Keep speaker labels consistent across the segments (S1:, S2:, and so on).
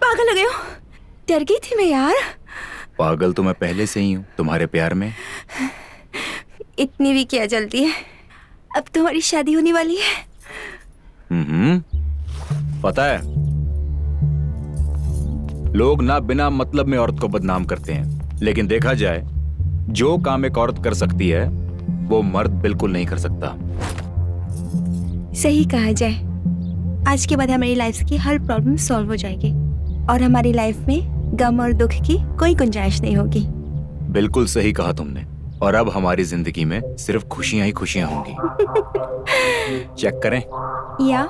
S1: पागल हो गए हो? डर गई थी मैं यार।
S2: पागल तो मैं पहले से ही हूँ तुम्हारे प्यार में।
S1: इतनी भी क्या जल्दी है, अब तुम्हारी शादी होने वाली है।
S2: पता है, लोग ना बिना मतलब में औरत को बदनाम करते हैं, लेकिन देखा जाए जो काम एक औरत कर सकती है वो मर्द बिल्कुल नहीं कर सकता।
S1: सही कहा जाए, आज के बाद हमारी लाइफ की हर प्रॉब्लम सॉल्व हो जाएगी और हमारी लाइफ में गम और दुख की कोई गुंजाइश नहीं होगी।
S2: बिल्कुल सही कहा तुमने। और अब हमारी जिंदगी में सिर्फ खुशियां ही खुशियां होंगी। चेक करें?
S1: या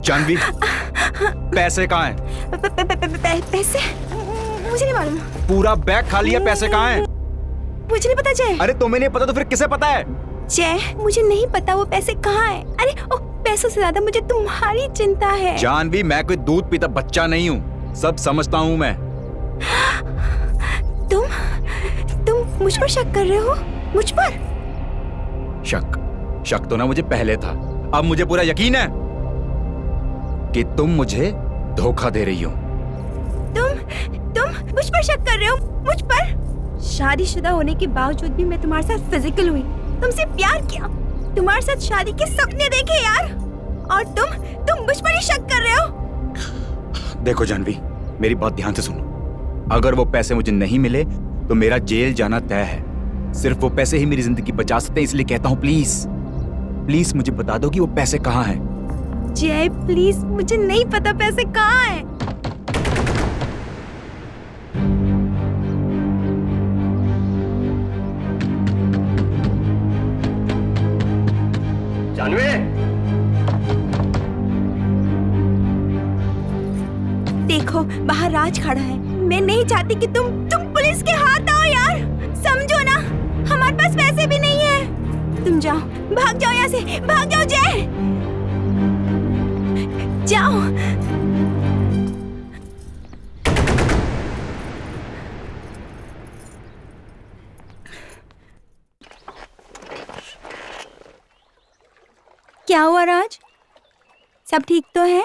S2: जानवी, पैसे कहाँ हैं?
S1: पैसे मुझे नहीं मालूम।
S2: पूरा बैग खाली है, पैसे कहाँ हैं?
S1: मुझे नहीं पता जय।
S2: अरे तुम्हें नहीं पता तो फिर किसे पता है?
S1: जय, मुझे नहीं पता वो पैसे कहाँ हैं। अरे ओ, पैसों से ज्यादा मुझे तुम्हारी चिंता है।
S2: जानवी, मैं कोई दूध पीता बच्चा नहीं हूँ, सब समझता हूँ मैं।
S1: तुम मुझ पर शक कर रहे हो? मुझ पर
S2: शक तो ना मुझे पहले था, अब मुझे पूरा यकीन है कि तुम मुझे धोखा दे रही हो।
S1: तुम मुझ पर शक कर रहे हो? मुझ पर? शादीशुदा होने के बावजूद भी मैं तुम्हारे साथ फिजिकल हुई, तुमसे प्यार किया, तुम्हारे साथ शादी के सपने देखे यार, और तुम मुझ पर ही शक कर रहे हो?
S2: देखो जानवी, मेरी बात ध्यान से सुनो। अगर वो पैसे मुझे नहीं मिले तो मेरा जेल जाना तय है। सिर्फ वो पैसे ही मेरी जिंदगी बचा सकते हैं, इसलिए कहता हूँ प्लीज मुझे बता दो कि वो पैसे कहाँ हैं।
S1: जय प्लीज, मुझे नहीं पता पैसे कहाँ हैं।
S3: जानवी,
S1: देखो बाहर राज खड़ा है। मैं नहीं चाहती कि तुम पुलिस के हाथ आओ यार। समझो ना, हमारे पास पैसे भी नहीं है। तुम जाओ, भाग जाओ यहाँ से, भाग जाओ जय, जाओ। क्या हुआ राज, सब ठीक तो है?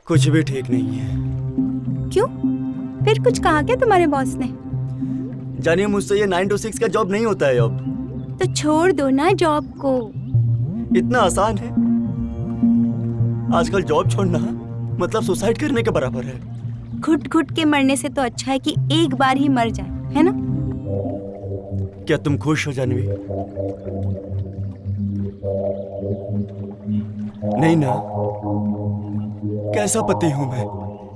S4: कुछ भी ठीक नहीं है।
S1: क्यों? फिर कुछ कहा क्या तुम्हारे बॉस ने?
S4: जानिए, मुझसे ये 9 to 6 का जॉब नहीं होता है अब।
S1: तो छोड़ दो ना जॉब को।
S4: इतना आसान है? आजकल जॉब छोड़ना मतलब सुसाइड करने के बराबर है।
S1: घुट घुट के मरने से तो अच्छा है कि एक बार ही मर जाए, है ना?
S4: क्या तुम खुश हो जानवी? नहीं ना? कैसा पति हूं मैं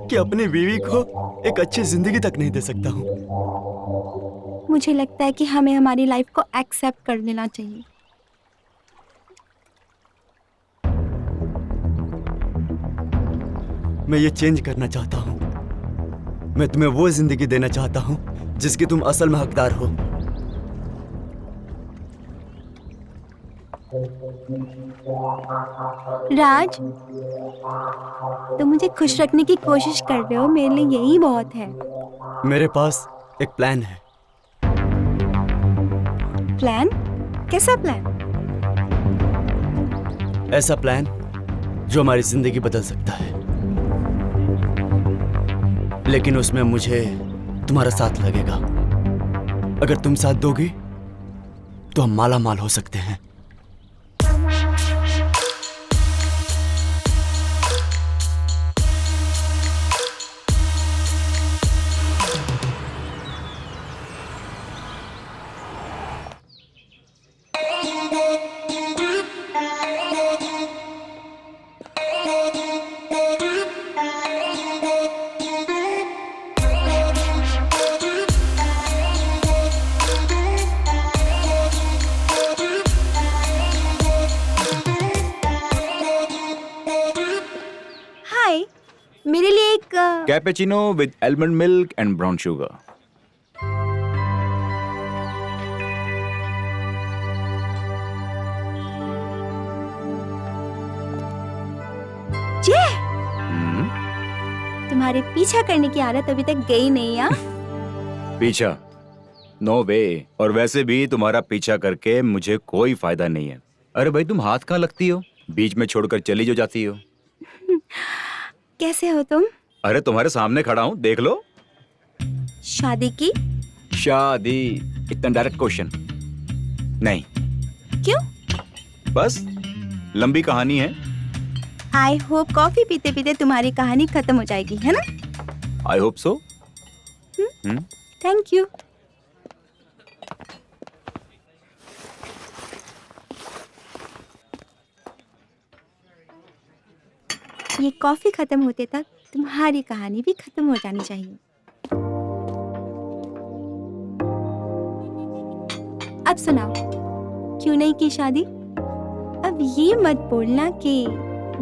S4: कि अपनी बीवी को एक अच्छी जिंदगी तक नहीं दे सकता हूं।
S1: मुझे लगता है कि हमें हमारी लाइफ को एक्सेप्ट कर लेना चाहिए।
S4: मैं ये चेंज करना चाहता हूं। मैं तुम्हें वो जिंदगी देना चाहता हूं जिसकी तुम असल में हकदार हो।
S1: राज, तुम मुझे खुश रखने की कोशिश कर रहे हो, मेरे लिए यही बहुत है।
S4: मेरे पास एक प्लान है।
S1: प्लान? कैसा प्लान?
S4: ऐसा प्लान जो हमारी जिंदगी बदल सकता है, लेकिन उसमें मुझे तुम्हारा साथ लगेगा। अगर तुम साथ दोगी तो हम माला माल हो सकते हैं।
S2: Cappuccino with almond milk and brown sugar.
S1: जे तुम्हारे पीछा करने की आदत अभी तक गई नहीं है।
S2: पीछा? नो वे। और वैसे भी तुम्हारा पीछा करके मुझे कोई फायदा नहीं है। अरे भाई, तुम हाथ कहाँ लगती हो? बीच में छोड़कर चली जो जाती हो।
S1: कैसे हो तुम?
S2: अरे तुम्हारे सामने खड़ा हूँ, देख लो।
S1: शादी की?
S2: शादी? इतना डायरेक्ट क्वेश्चन नहीं।
S1: क्यों?
S2: बस लंबी कहानी है।
S1: आई होप कॉफी पीते पीते तुम्हारी कहानी खत्म हो जाएगी, है ना?
S2: I hope so.
S1: Thank you. ये कॉफी खत्म होते तक तुम्हारी कहानी भी खत्म हो जानी चाहिए। अब सुनाओ, क्यों नहीं की शादी? अब ये मत बोलना कि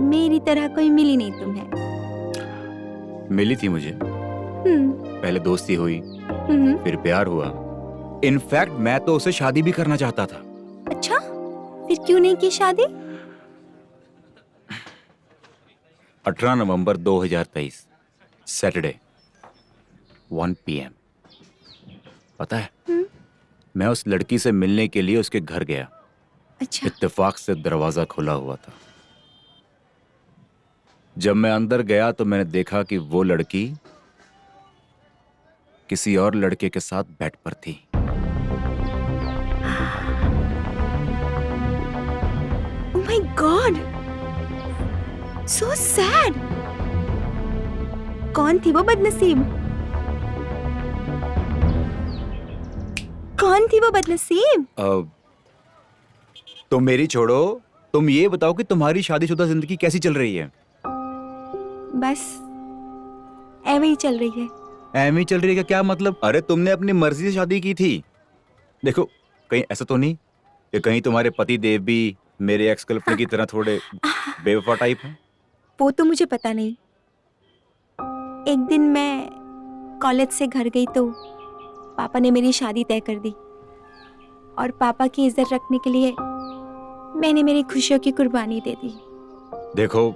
S1: मेरी तरह कोई मिली नहीं तुम्हें।
S2: मिली थी मुझे। पहले दोस्ती हुई, फिर प्यार हुआ। इनफैक्ट मैं तो उसे शादी भी करना चाहता था।
S1: अच्छा, फिर क्यों नहीं की शादी?
S2: 18 नवंबर 2023 सैटरडे 1 PM। पता है, मैं उस लड़की से मिलने के लिए उसके घर गया।
S1: अच्छा।
S2: इत्तेफाक से दरवाजा खुला हुआ था। जब मैं अंदर गया तो मैंने देखा कि वो लड़की किसी और लड़के के साथ बेड पर थी।
S1: Oh my God, so sad. कौन थी वो बदनसीब? कौन थी वो बदनसीब?
S2: तुम मेरी छोड़ो, तुम ये बताओ कि तुम्हारी शादीशुदा जिंदगी कैसी चल रही है?
S1: बस ऐवे ही चल रही है।
S2: ऐਵੇਂ ही चल रही है का क्या मतलब? अरे तुमने अपनी मर्जी से शादी की थी। देखो, कहीं ऐसा तो नहीं कि कहीं तुम्हारे पति देव भी मेरे एक्स गर्लफ्रेंड की तरह थोड़े बेवफा टाइप हैं?
S1: वो तो मुझे पता नहीं। एक दिन मैं कॉलेज से घर गई तो पापा ने मेरी शादी तय कर दी, और पापा की इज्जत रखने के लिए मैंने मेरी खुशियों की कुर्बानी दे दी।
S2: देखो,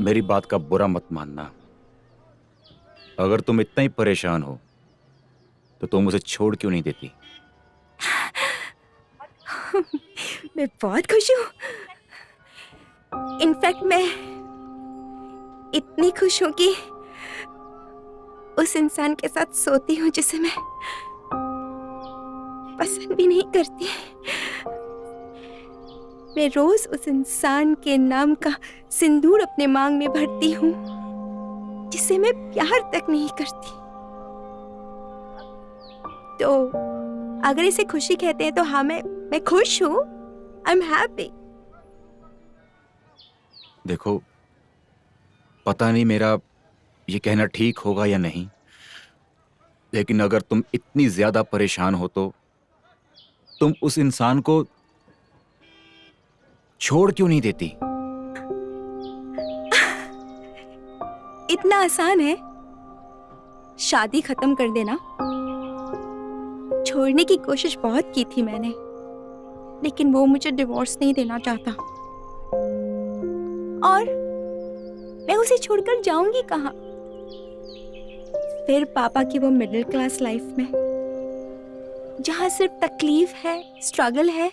S2: मेरी बात का बुरा मत मानना। अगर तुम इतना ही परेशान हो तो तुम उसे छोड़ क्यों नहीं देती?
S1: मैं बहुत खुश हूँ। इनफैक्ट मैं इतनी खुश हूँ कि उस इंसान के साथ सोती हूँ जिसे मैं पसंद भी नहीं करती। मैं रोज उस इंसान के नाम का सिंदूर अपने मांग में भरती हूँ जिसे मैं प्यार तक नहीं करती। तो अगर इसे खुशी कहते हैं तो हाँ, मैं खुश हूँ। I am happy.
S2: देखो, पता नहीं मेरा ये कहना ठीक होगा या नहीं, लेकिन अगर तुम इतनी ज्यादा परेशान हो तो तुम उस इंसान को छोड़ क्यों नहीं देती?
S1: इतना आसान है शादी खत्म कर देना। छोड़ने की कोशिश बहुत की थी मैंने, लेकिन वो मुझे डिवोर्स नहीं देना चाहता। और मैं उसे छोड़कर जाऊंगी कहाँ? फिर पापा की वो मिडिल क्लास लाइफ में जहां सिर्फ तकलीफ है, स्ट्रगल है।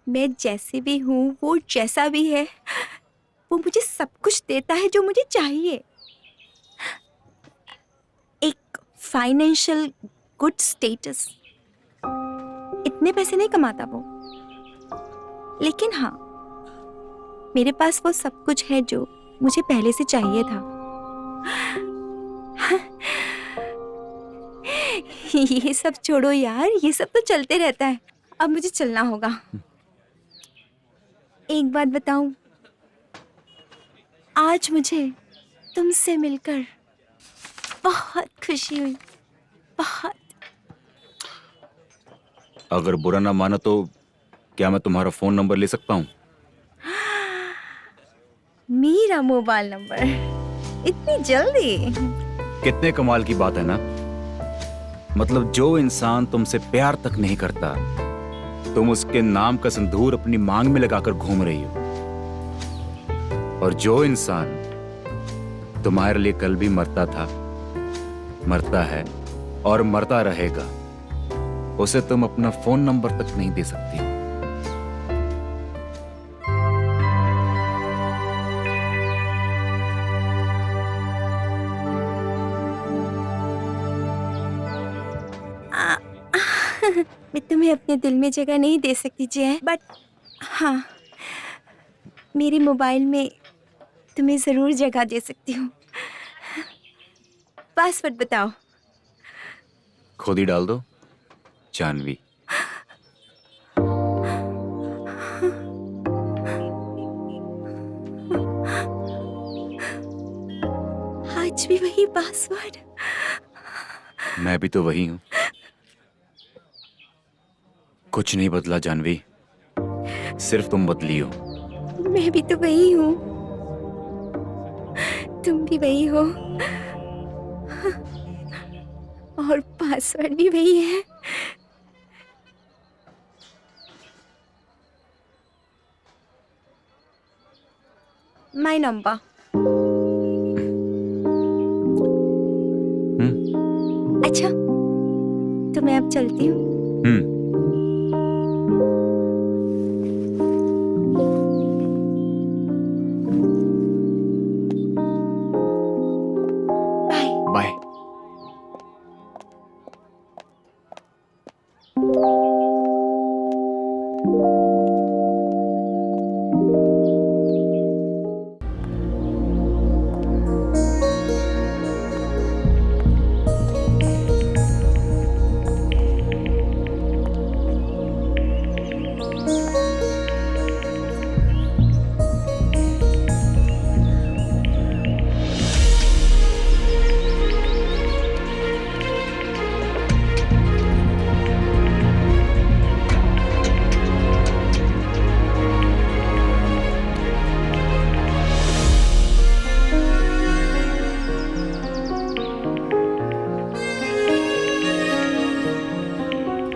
S1: मैं जैसे भी हूँ, वो जैसा भी है, वो मुझे सब कुछ देता है जो मुझे चाहिए। एक फाइनेंशियल गुड स्टेटस। इतने पैसे नहीं कमाता वो, लेकिन हाँ, मेरे पास वो सब कुछ है जो मुझे पहले से चाहिए था। ये सब छोड़ो यार, ये सब तो चलते रहता है। अब मुझे चलना होगा। एक बात बताऊं, आज मुझे तुमसे मिलकर बहुत खुशी हुई, बहुत।
S2: अगर बुरा ना मानो तो क्या मैं तुम्हारा फोन नंबर ले सकता हूँ?
S1: मेरा मोबाइल नंबर इतनी जल्दी?
S2: कितने कमाल की बात है ना। मतलब जो इंसान तुमसे प्यार तक नहीं करता, तुम उसके नाम का सिंदूर अपनी मांग में लगाकर घूम रही हो। और जो इंसान तुम्हारे लिए कल भी मरता था, मरता है और मरता रहेगा, उसे तुम अपना फोन नंबर तक नहीं दे सकती।
S1: मैं तुम्हें अपने दिल में जगह नहीं दे सकती जय, बट हाँ, मेरे मोबाइल में तुम्हें जरूर जगह दे सकती हूँ। पासवर्ड बताओ।
S2: खुद ही डाल दो, जानवी।
S1: आज भी वही पासवर्ड?
S2: मैं भी तो वही हूं, कुछ नहीं बदला जानवी, सिर्फ तुम बदली हो।
S1: मैं भी तो वही हूँ, तुम भी वही हो, और पासवर्ड भी वही है। My number. अच्छा, तो मैं अब चलती हूँ।
S2: बाय।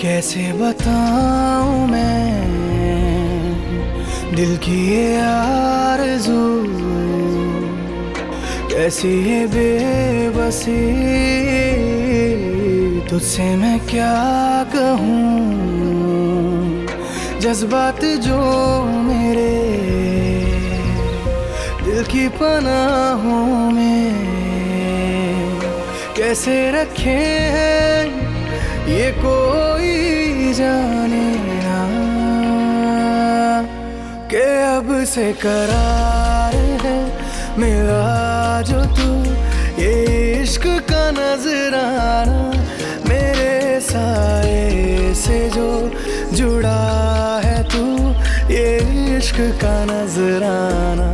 S3: कैसे बताऊं मैं दिल की ये आरज़ू, कैसी ये बेबसी, तुझसे मैं क्या कहूँ। जज्बात जो मेरे दिल की पनाहों में कैसे रखे हैं, ये कोई जाने ना, कि अब से करार है मिला जो तू, ये इश्क का नजराना, मेरे साए से जो जुड़ा है तू, ये इश्क का नजराना।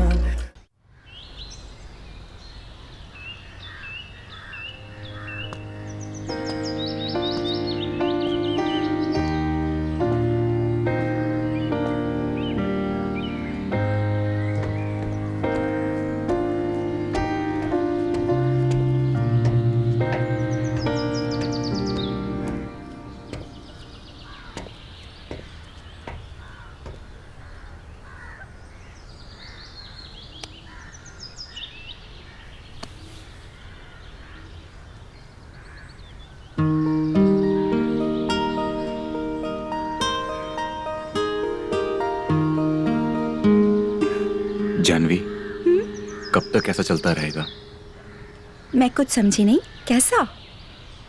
S2: जानवी, कब तक ऐसा चलता रहेगा?
S1: मैं कुछ समझी नहीं, कैसा?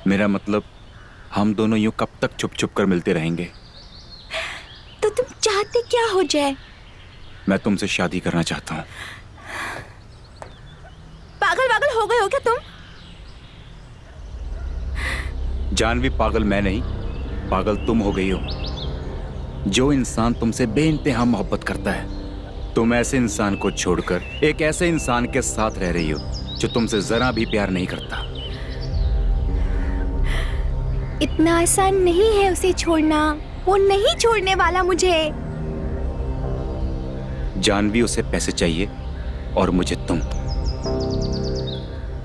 S2: मेरा मतलब, हम दोनों यूं कब तक छुप छुप कर मिलते रहेंगे?
S1: तो तुम चाहते क्या हो जाए?
S2: मैं तुमसे शादी करना चाहता हूँ।
S1: पागल पागल हो गए हो क्या तुम?
S2: जानवी, पागल मैं नहीं, पागल तुम हो गई हो। जो इंसान तुमसे बेइंतहा मोहब्बत करता है, तुम ऐसे इंसान को छोड़कर एक ऐसे इंसान के साथ रह रही हो जो तुमसे जरा भी प्यार नहीं करता।
S1: इतना आसान नहीं है उसे छोड़ना, वो नहीं छोड़ने वाला मुझे।
S2: जानवी, उसे पैसे चाहिए और मुझे तुम।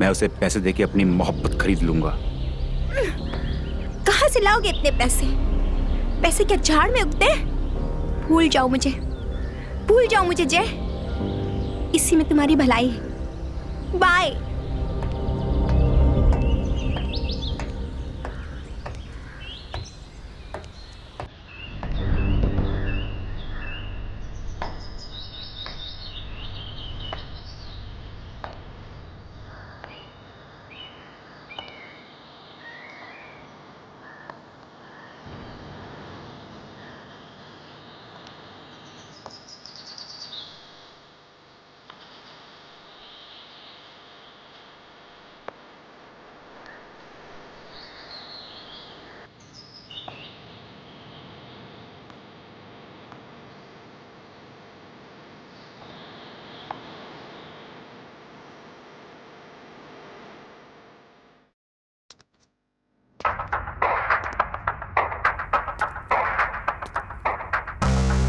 S2: मैं उसे पैसे देके अपनी मोहब्बत खरीद लूंगा।
S1: कहाँ से लाओगे इतने पैसे? पैसे क्या झाड़ में उगते हैं? भूल जाओ मुझे जय। इसी में तुम्हारी भलाई है। Bye.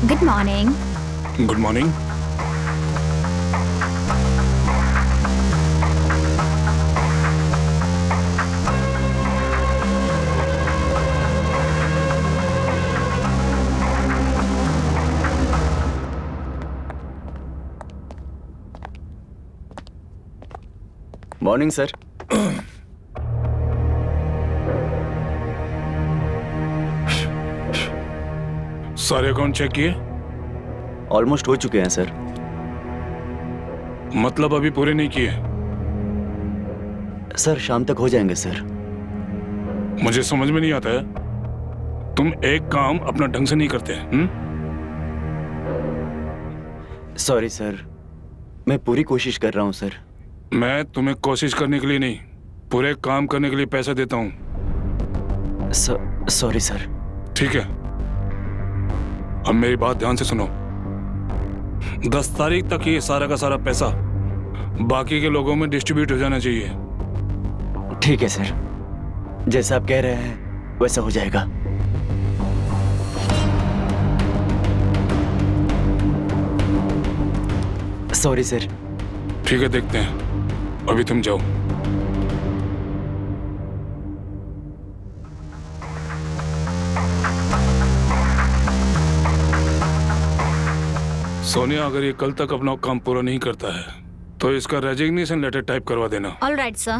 S5: Good morning.
S6: Good morning.
S4: Morning sir.
S6: सारे अकाउंट चेक किए?
S4: ऑलमोस्ट हो चुके हैं सर।
S6: मतलब अभी पूरे नहीं किए?
S4: सर शाम तक हो जाएंगे सर।
S6: मुझे समझ में नहीं आता है, तुम एक काम अपना ढंग से नहीं करते।
S4: सॉरी सर, मैं पूरी कोशिश कर रहा हूँ सर।
S6: मैं तुम्हें कोशिश करने के लिए नहीं, पूरे काम करने के लिए पैसा देता हूँ।
S4: Sorry sir.
S6: ठीक है, अब मेरी बात ध्यान से सुनो। 10 तारीख तक ये सारा का सारा पैसा बाकी के लोगों में डिस्ट्रीब्यूट हो जाना चाहिए।
S4: ठीक है सर, जैसा आप कह रहे हैं वैसा हो जाएगा। Sorry sir.
S6: ठीक है, देखते हैं। अभी तुम जाओ। सोनिया, अगर ये कल तक अपना काम पूरा नहीं करता है तो इसका रेजिग्नेशन लेटर टाइप करवा देना।
S5: All right, sir.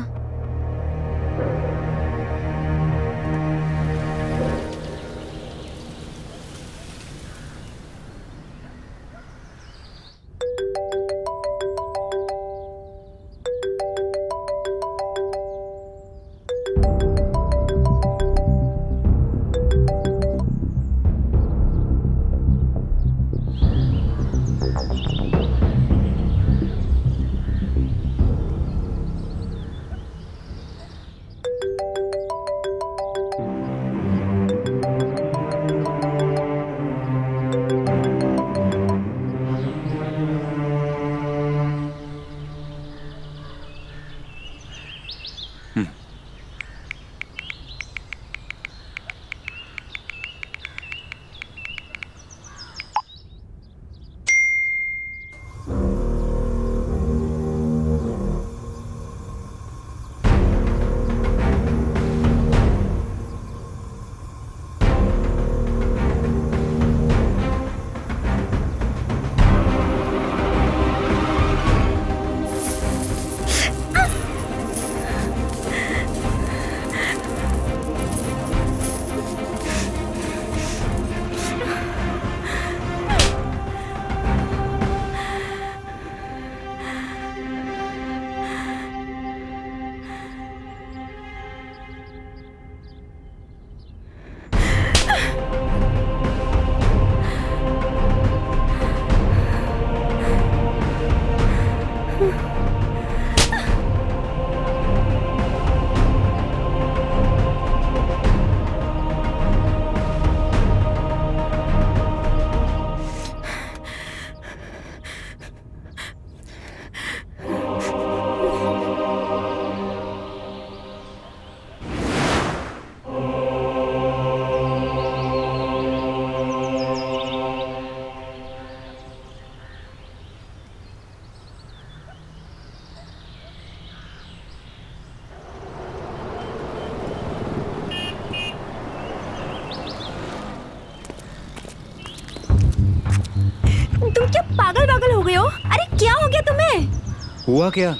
S2: हुआ क्या?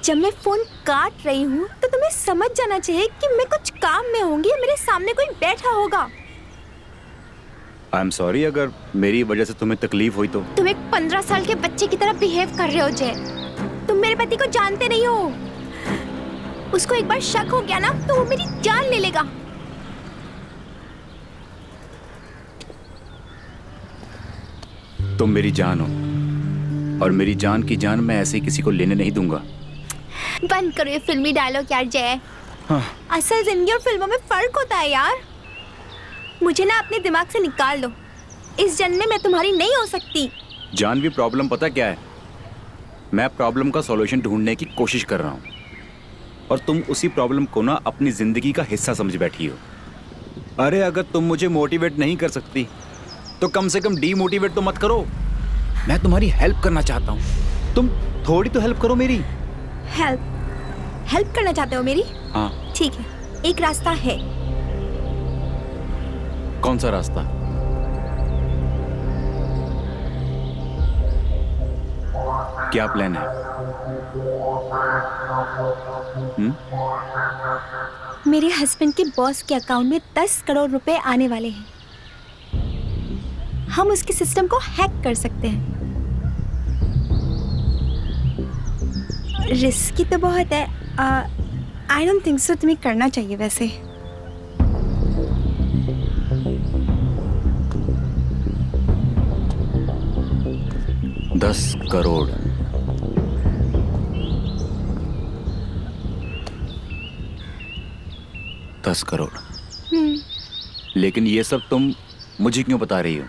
S1: जब मैं फोन काट रही हूँ तो तुम्हें समझ जाना चाहिए कि मैं कुछ काम में होंगी, मेरे सामने कोई बैठा होगा।
S2: आई एम सॉरी अगर मेरी वजह से तुम्हें तकलीफ हुई तो।
S1: तुम एक 15 साल के बच्चे की तरह बिहेव कर रहे हो जय। तुम मेरे पति को जानते नहीं हो। उसको एक बार शक हो गया ना तो वो मेरी जान ले लेगा।
S2: तुम मेरी जान हो और मेरी जान की जान मैं ऐसे ही किसी को लेने नहीं दूंगा।
S1: बंद करो ये फिल्मी डायलॉग यार जय।
S2: हाँ।
S1: असल जिंदगी और फिल्मों में फर्क होता है यार। मुझे ना अपने दिमाग से निकाल दो। इस जन्म में मैं तुम्हारी नहीं हो सकती।
S2: जानवी, प्रॉब्लम पता क्या है? मैं प्रॉब्लम का सॉल्यूशन ढूंढने की कोशिश कर रहा हूँ और तुम उसी प्रॉब्लम को ना अपनी जिंदगी का हिस्सा समझ बैठी हो। अरे अगर तुम मुझे मोटिवेट नहीं कर सकती तो कम से कम डीमोटिवेट तो मत करो। मैं तुम्हारी हेल्प करना चाहता हूँ, तुम थोड़ी तो हेल्प करो मेरी।
S1: हेल्प करना चाहते हो मेरी?
S2: हाँ।
S1: ठीक है, एक रास्ता है।
S2: कौन सा रास्ता? क्या प्लान है?
S1: मेरे हस्बैंड के बॉस के अकाउंट में 10 करोड़ रुपए आने वाले हैं। हम उसके सिस्टम को हैक कर सकते हैं। रिस्की तो बहुत है। आई डोंट थिंक सो तुम्हें करना चाहिए वैसे।
S2: $10 करोड़। $10 करोड़। लेकिन ये सब तुम मुझे क्यों बता रही हो?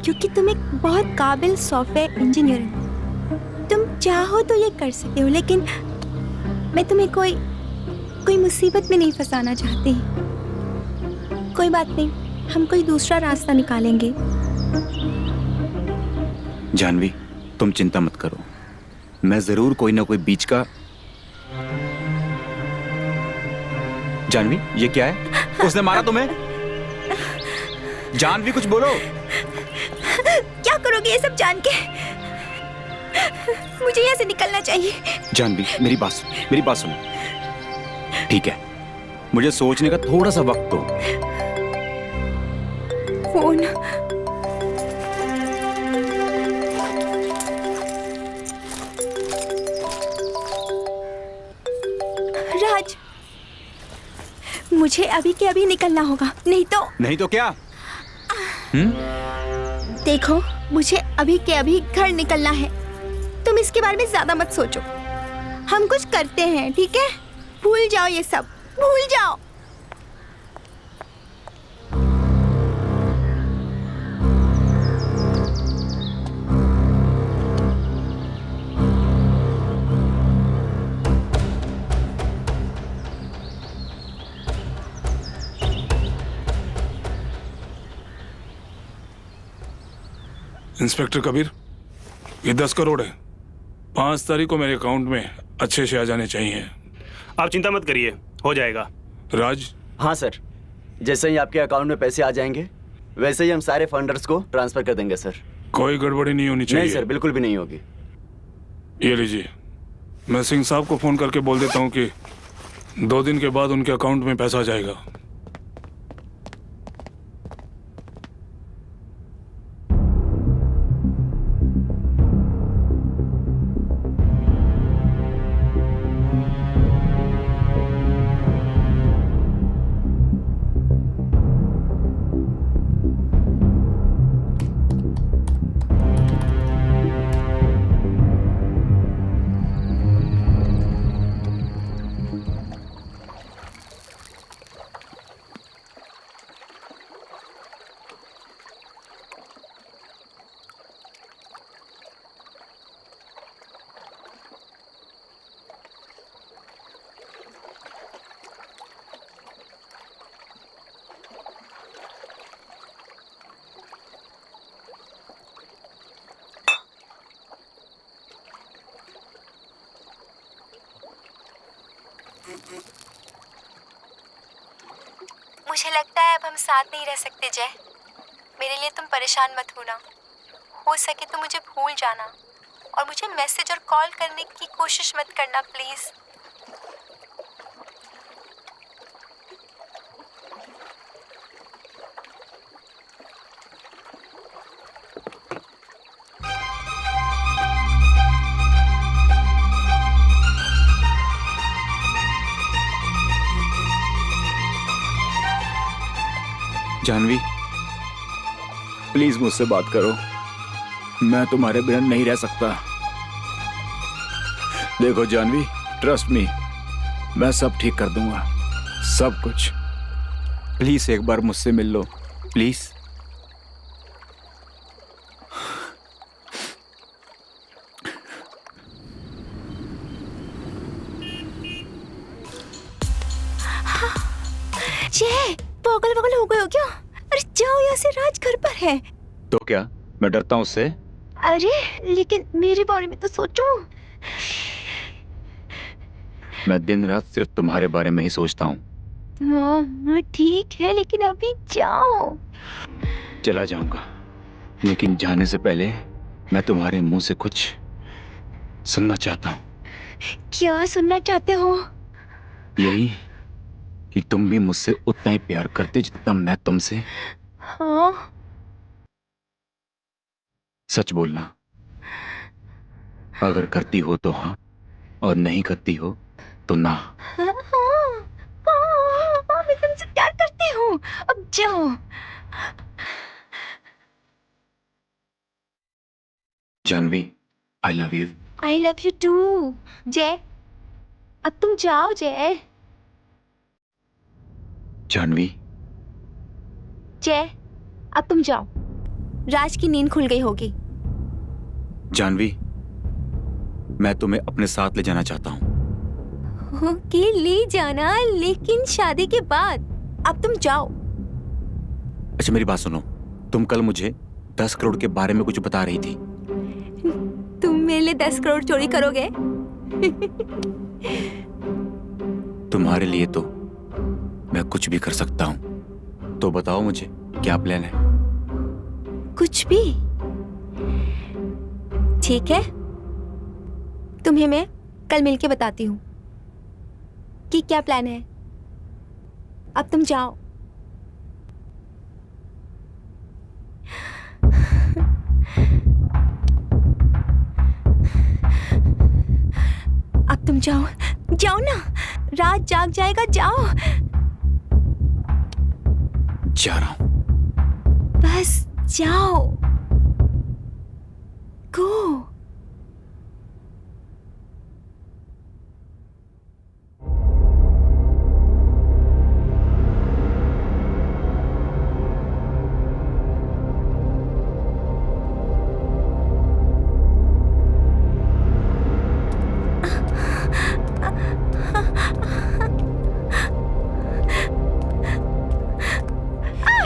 S1: क्योंकि तुम एक बहुत काबिल सॉफ्टवेयर इंजीनियर हो। तुम चाहो तो ये कर सकते हो, लेकिन मैं तुम्हें कोई मुसीबत में नहीं फंसाना चाहती। कोई बात नहीं, हम कोई दूसरा रास्ता निकालेंगे।
S2: जानवी, तुम चिंता मत करो, मैं जरूर कोई ना कोई बीच का। जानवी, ये क्या है? उसने मारा तुम्हें? जानवी, कुछ बोलो।
S1: क्या करोगे ये सब जान के? मुझे यहाँ से निकलना चाहिए।
S2: जानवी, मेरी बात सुनो। ठीक है, मुझे सोचने का थोड़ा सा वक्त दो।
S1: फोन। राज, मुझे अभी के अभी निकलना होगा, नहीं तो
S2: क्या?
S1: देखो, मुझे अभी के अभी घर निकलना है। तुम इसके बारे में ज्यादा मत सोचो। हम कुछ करते हैं, ठीक है? भूल जाओ ये सब, भूल जाओ।
S6: इंस्पेक्टर कबीर, ये 10 करोड़ है। 5 तारीख को मेरे अकाउंट में अच्छे से आ जाने चाहिए।
S5: आप चिंता मत करिए, हो जाएगा।
S6: राज?
S4: हाँ सर, जैसे ही आपके अकाउंट में पैसे आ जाएंगे वैसे ही हम सारे फंडर्स को ट्रांसफर कर देंगे सर।
S6: कोई गड़बड़ी नहीं होनी चाहिए।
S4: नहीं सर, बिल्कुल भी नहीं होगी।
S6: ये लीजिए, मैं सिंह साहब को फोन करके बोल देता हूँ कि 2 दिन के बाद उनके अकाउंट में पैसा आ जाएगा।
S1: मुझे लगता है अब हम साथ नहीं रह सकते जय। मेरे लिए तुम परेशान मत होना। हो सके तो मुझे भूल जाना। और मुझे मैसेज और कॉल करने की कोशिश मत करना प्लीज।
S2: जानवी, प्लीज मुझसे बात करो। मैं तुम्हारे बिना नहीं रह सकता। देखो जानवी, ट्रस्ट मी, मैं सब ठीक कर दूंगा, सब कुछ। प्लीज एक बार मुझसे मिल लो, प्लीज।
S1: ये पागल पागल हो गए हो क्या? अरे जाओ यहाँ से, राज घर पर है।
S2: तो क्या मैं डरता हूँ उससे?
S1: अरे लेकिन मेरे बारे में तो सोचो।
S2: मैं दिन रात सिर्फ तुम्हारे बारे में ही सोचता हूँ।
S1: हाँ ठीक है, लेकिन अभी जाओ।
S2: चला जाऊंगा, लेकिन जाने से पहले मैं तुम्हारे मुंह से कुछ सुनना चाहता हूँ।
S1: क्या सुनना चाहते हो?
S2: यही कि तुम भी मुझसे उतना ही प्यार करते जितना मैं तुमसे।
S1: हाँ
S2: सच बोलना, अगर करती हो तो हाँ, और नहीं करती हो तो ना।
S1: हाँ हाँ हाँ, मैं तुमसे प्यार करती हूँ। अब जाओ।
S2: Janvi, I love you.
S1: I love you too. Jai, अब तुम जाओ जय।
S2: जानवी,
S1: जय, अब तुम जाओ। राज की नींद खुल गई होगी।
S2: जानवी, मैं तुम्हें अपने साथ ले जाना चाहता हूँ।
S1: ओके, ले जाना, लेकिन शादी के बाद। अब तुम जाओ।
S2: अच्छा मेरी बात सुनो, तुम कल मुझे 10 करोड़ के बारे में कुछ बता रही थी।
S1: तुम मेरे लिए 10 करोड़ चोरी करोगे?
S2: तुम्हारे लिए तो मैं कुछ भी कर सकता हूँ। तो बताओ मुझे क्या प्लान है?
S1: कुछ भी? ठीक है, तुम्हें मैं कल मिलके बताती हूँ कि क्या प्लान है। अब तुम जाओ। अब तुम जाओ, जाओ ना, रात जाग जाएगा, जाओ।
S2: जा रहा हूँ।
S1: बस जाओ, गो।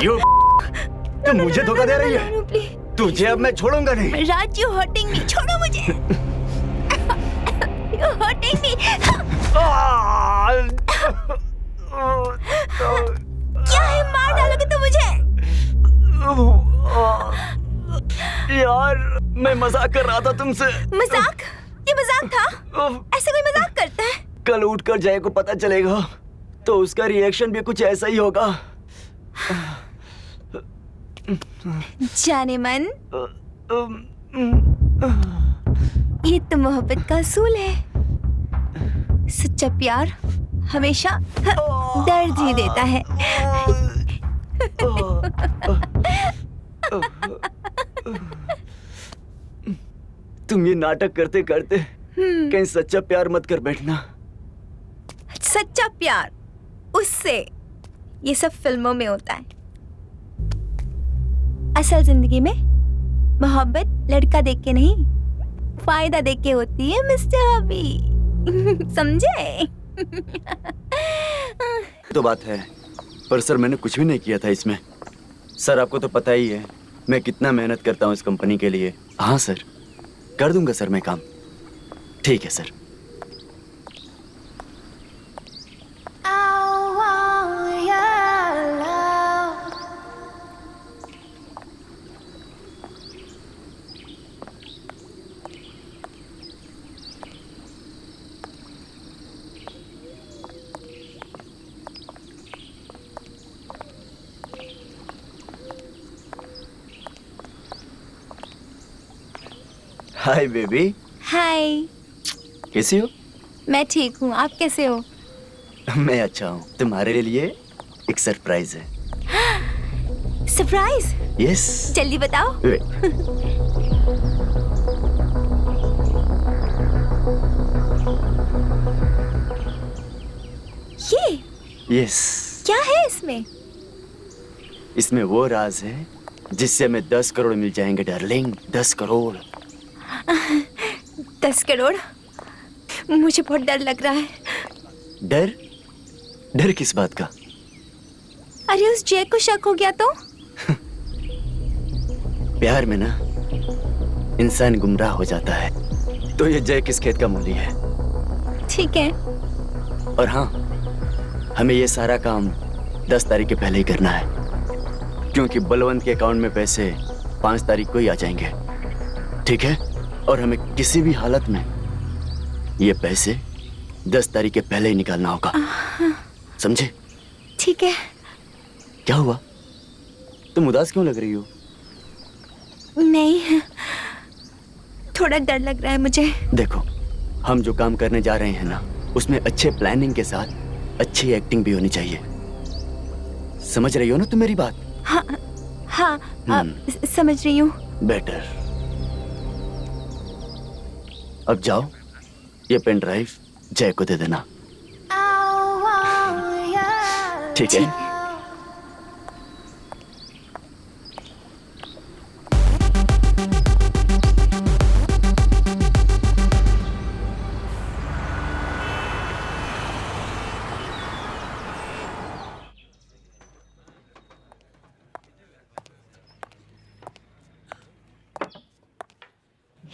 S2: यू, तुम मुझे धोखा दे रही है। तुझे अब मैं छोड़ूंगा नहीं।
S1: राज, यू हर्टिंग मी, छोड़ो मुझे। You hurting me. क्या है, मार डालोगे तुम मुझे?
S4: यार, मैं मजाक कर रहा था तुमसे।
S1: मजाक? ये मजाक था? ऐसे कोई मजाक करता है?
S4: कल उठकर जय को पता चलेगा तो उसका रिएक्शन भी कुछ ऐसा ही होगा।
S1: जाने मन, ये तो मोहब्बत का असूल है। सच्चा प्यार हमेशा दर्द ही देता है।
S4: तुम ये नाटक करते करते कहीं सच्चा प्यार मत कर बैठना।
S1: सच्चा प्यार, उससे ये सब फिल्मों में होता है। असल जिंदगी में मोहब्बत लड़का देख के नहीं, फायदा देख के होती है मिस्टर हबी। समझे?
S4: तो बात है, पर सर मैंने कुछ भी नहीं किया था इसमें। सर आपको तो पता ही है मैं कितना मेहनत करता हूँ इस कंपनी के लिए। हाँ सर, कर दूंगा सर मैं काम। ठीक है सर। हाय बेबी,
S1: हाय।
S4: कैसी हो?
S1: मैं ठीक हूँ, आप कैसे हो?
S4: मैं अच्छा हूँ। तुम्हारे लिए एक सरप्राइज है।
S1: सरप्राइज?
S4: यस।
S1: जल्दी बताओ। ये
S4: यस।
S1: क्या है इसमें?
S4: इसमें वो राज है जिससे हमें 10 करोड़ मिल जाएंगे डार्लिंग। 10 करोड़।
S1: 10 करोड़? मुझे बहुत डर लग रहा है।
S4: डर? डर किस बात का?
S1: अरे उस जय को शक हो गया तो?
S4: प्यार में ना इंसान गुमराह हो जाता है। तो ये जय किस खेत का मूली है।
S1: ठीक है।
S4: और हाँ, हमें ये सारा काम 10 तारीख के पहले ही करना है, क्योंकि बलवंत के अकाउंट में पैसे 5 तारीख को ही आ जाएंगे। ठीक है? और हमें किसी भी हालत में ये पैसे 10 तारीख के पहले ही निकालना होगा। समझे?
S1: ठीक है।
S4: क्या हुआ? तुम उदास क्यों लग रही हो?
S1: नहीं, थोड़ा डर लग रहा है मुझे।
S4: देखो, हम जो काम करने जा रहे हैं ना, उसमें अच्छे प्लानिंग के साथ अच्छी एक्टिंग भी होनी चाहिए। समझ रही हो ना तुम मेरी बात?
S1: हाँ हाँ, समझ रही हूँ।
S4: बेटर। अब जाओ, ये पेन ड्राइव जय को दे देना। ठीक है?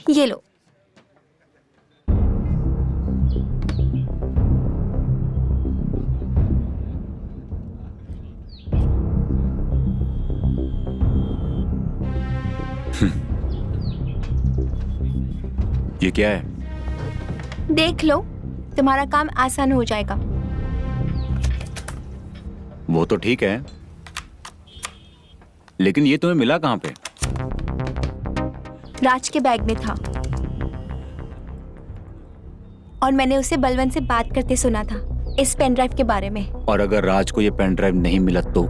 S1: ये लो।
S2: ये क्या है?
S1: देख लो, तुम्हारा काम आसान हो जाएगा।
S2: वो तो ठीक है, लेकिन ये तुम्हें मिला कहाँ पे?
S1: राज के बैग में था और मैंने उसे बलवंत से बात करते सुना था इस पेन ड्राइव के बारे में।
S2: और अगर राज को ये पेन ड्राइव नहीं मिला तो?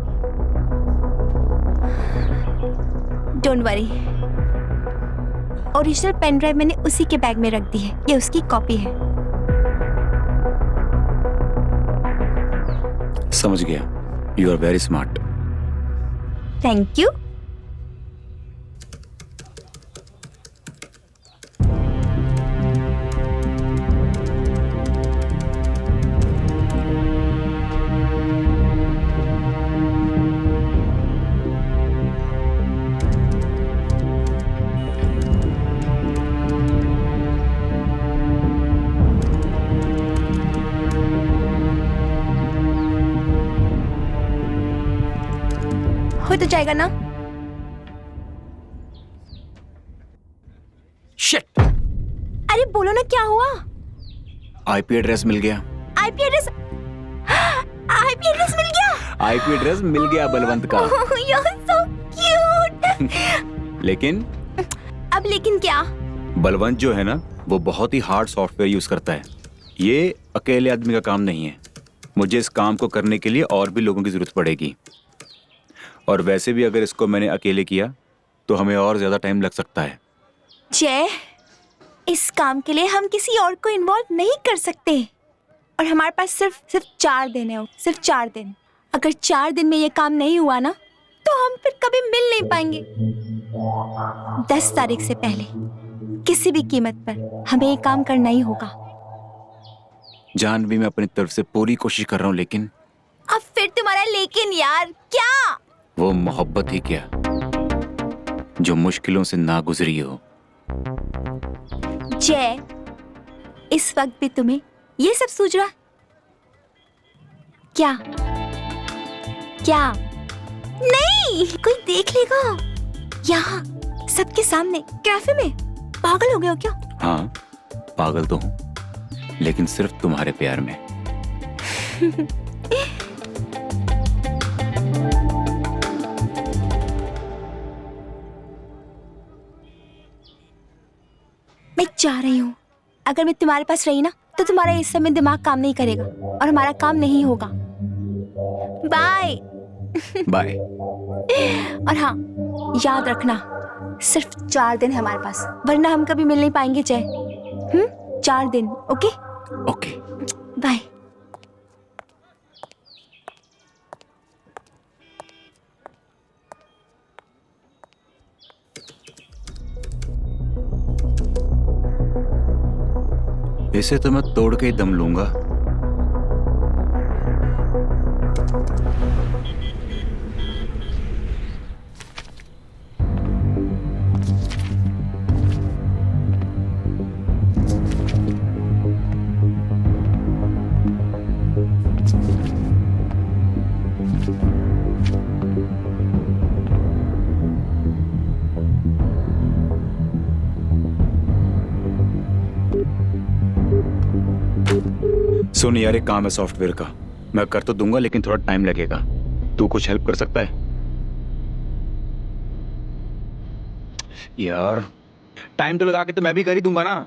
S1: Don't worry, original pen drive मैंने उसी के बैग में रख दी है। ये उसकी कॉपी है।
S2: समझ गया। You are very smart.
S1: Thank you. हो तो जाएगा ना?
S2: शिट!
S1: अरे बोलो ना, क्या हुआ?
S2: आईपी एड्रेस मिल गया।
S1: IP address? आईपी एड्रेस मिल गया?
S2: आईपी एड्रेस मिल गया बलवंत का।
S1: You're so cute.
S2: लेकिन
S1: अब लेकिन क्या?
S2: बलवंत जो है ना, वो बहुत ही हार्ड सॉफ्टवेयर यूज करता है। ये अकेले आदमी का काम नहीं है। मुझे इस काम को करने के लिए और भी लोगों की जरूरत पड़ेगी। और वैसे भी अगर इसको मैंने अकेले किया तो हमें और ज्यादा टाइम लग सकता है।
S1: जय, इस काम के लिए हम किसी और को इन्वॉल्व नहीं कर सकते। और हमारे पास सिर्फ 4 दिन है। सिर्फ 4 दिन। अगर 4 दिन में ये काम नहीं हुआ ना, तो हम फिर कभी मिल नहीं पाएंगे। 10 तारीख से पहले किसी भी कीमत पर हमें ये काम करना ही होगा।
S2: जानवी, मैं अपनी तरफ से पूरी कोशिश कर रहा हूँ, लेकिन
S1: अब फिर तुम्हारा लेकिन यार, क्या?
S2: वो मोहब्बत ही क्या जो मुश्किलों से ना गुजरी हो।
S1: जय, इस वक्त भी तुम्हें ये सब सूझ रहा? क्या? क्या? नहीं, कोई देख लेगा। यहाँ सबके सामने कैफे में। पागल हो गए हो क्या?
S2: हाँ, पागल तो हूँ, लेकिन सिर्फ तुम्हारे प्यार में।
S1: जा रही हूँ। अगर मैं तुम्हारे पास रही ना तो तुम्हारा इस समय दिमाग काम नहीं करेगा और हमारा काम नहीं होगा। बाय।
S2: बाय।
S1: और हाँ, याद रखना सिर्फ 4 दिन है हमारे पास, वरना हम कभी मिल नहीं पाएंगे जय। 4 दिन। Okay
S2: okay.
S1: बाय।
S2: इसे तो मैं तोड़ के ही दम लूंगा। सुन यार, एक काम है सॉफ्टवेयर का, मैं कर तो दूंगा लेकिन थोड़ा टाइम लगेगा। तू कुछ हेल्प कर सकता है यार? टाइम तो लगा के तो मैं भी कर ही दूंगा ना।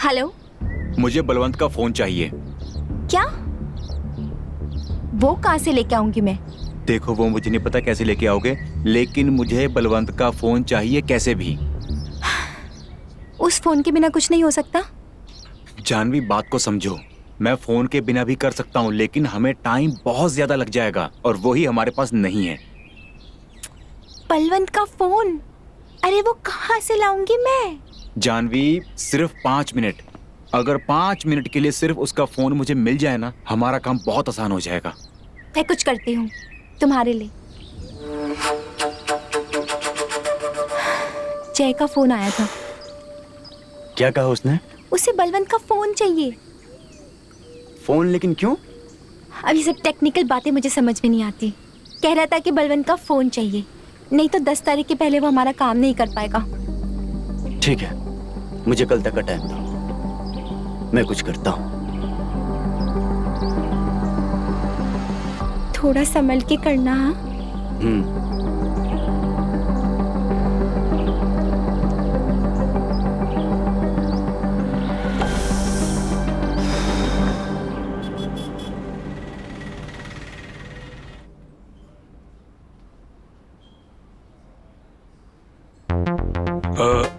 S1: हेलो।
S2: मुझे बलवंत का फोन चाहिए।
S1: क्या? वो कहाँ से लेके आऊंगी मैं?
S2: देखो, वो मुझे नहीं पता कैसे लेके आओगे, लेकिन मुझे बलवंत का फोन चाहिए कैसे भी।
S1: उस फोन के बिना कुछ नहीं हो सकता।
S2: जानवी, बात को समझो। मैं फोन के बिना भी कर सकता हूँ, लेकिन हमें टाइम बहुत ज्यादा लग जाएगा और वही हमारे पास नहीं है।
S1: बलवंत का फोन? अरे वो कहाँ से लाऊंगी मैं?
S2: जानवी, सिर्फ 5 मिनट। अगर 5 मिनट के लिए सिर्फ उसका फोन मुझे मिल जाए ना, हमारा काम बहुत आसान हो जाएगा।
S1: मैं कुछ करती हूँ तुम्हारे लिए। जय का फोन आया था।
S4: क्या कहा उसने?
S1: उसे बलवंत का फोन चाहिए।
S4: फोन? लेकिन क्यों?
S1: अब ये सब टेक्निकल बातें मुझे समझ में नहीं आती। कह रहा था कि बलवंत का फोन चाहिए, नहीं तो 10 तारीख के पहले वो हमारा काम नहीं कर पाएगा।
S4: ठीक है, मुझे कल तक का टाइम दो, मैं कुछ करता हूँ।
S1: थोड़ा संभल के करना।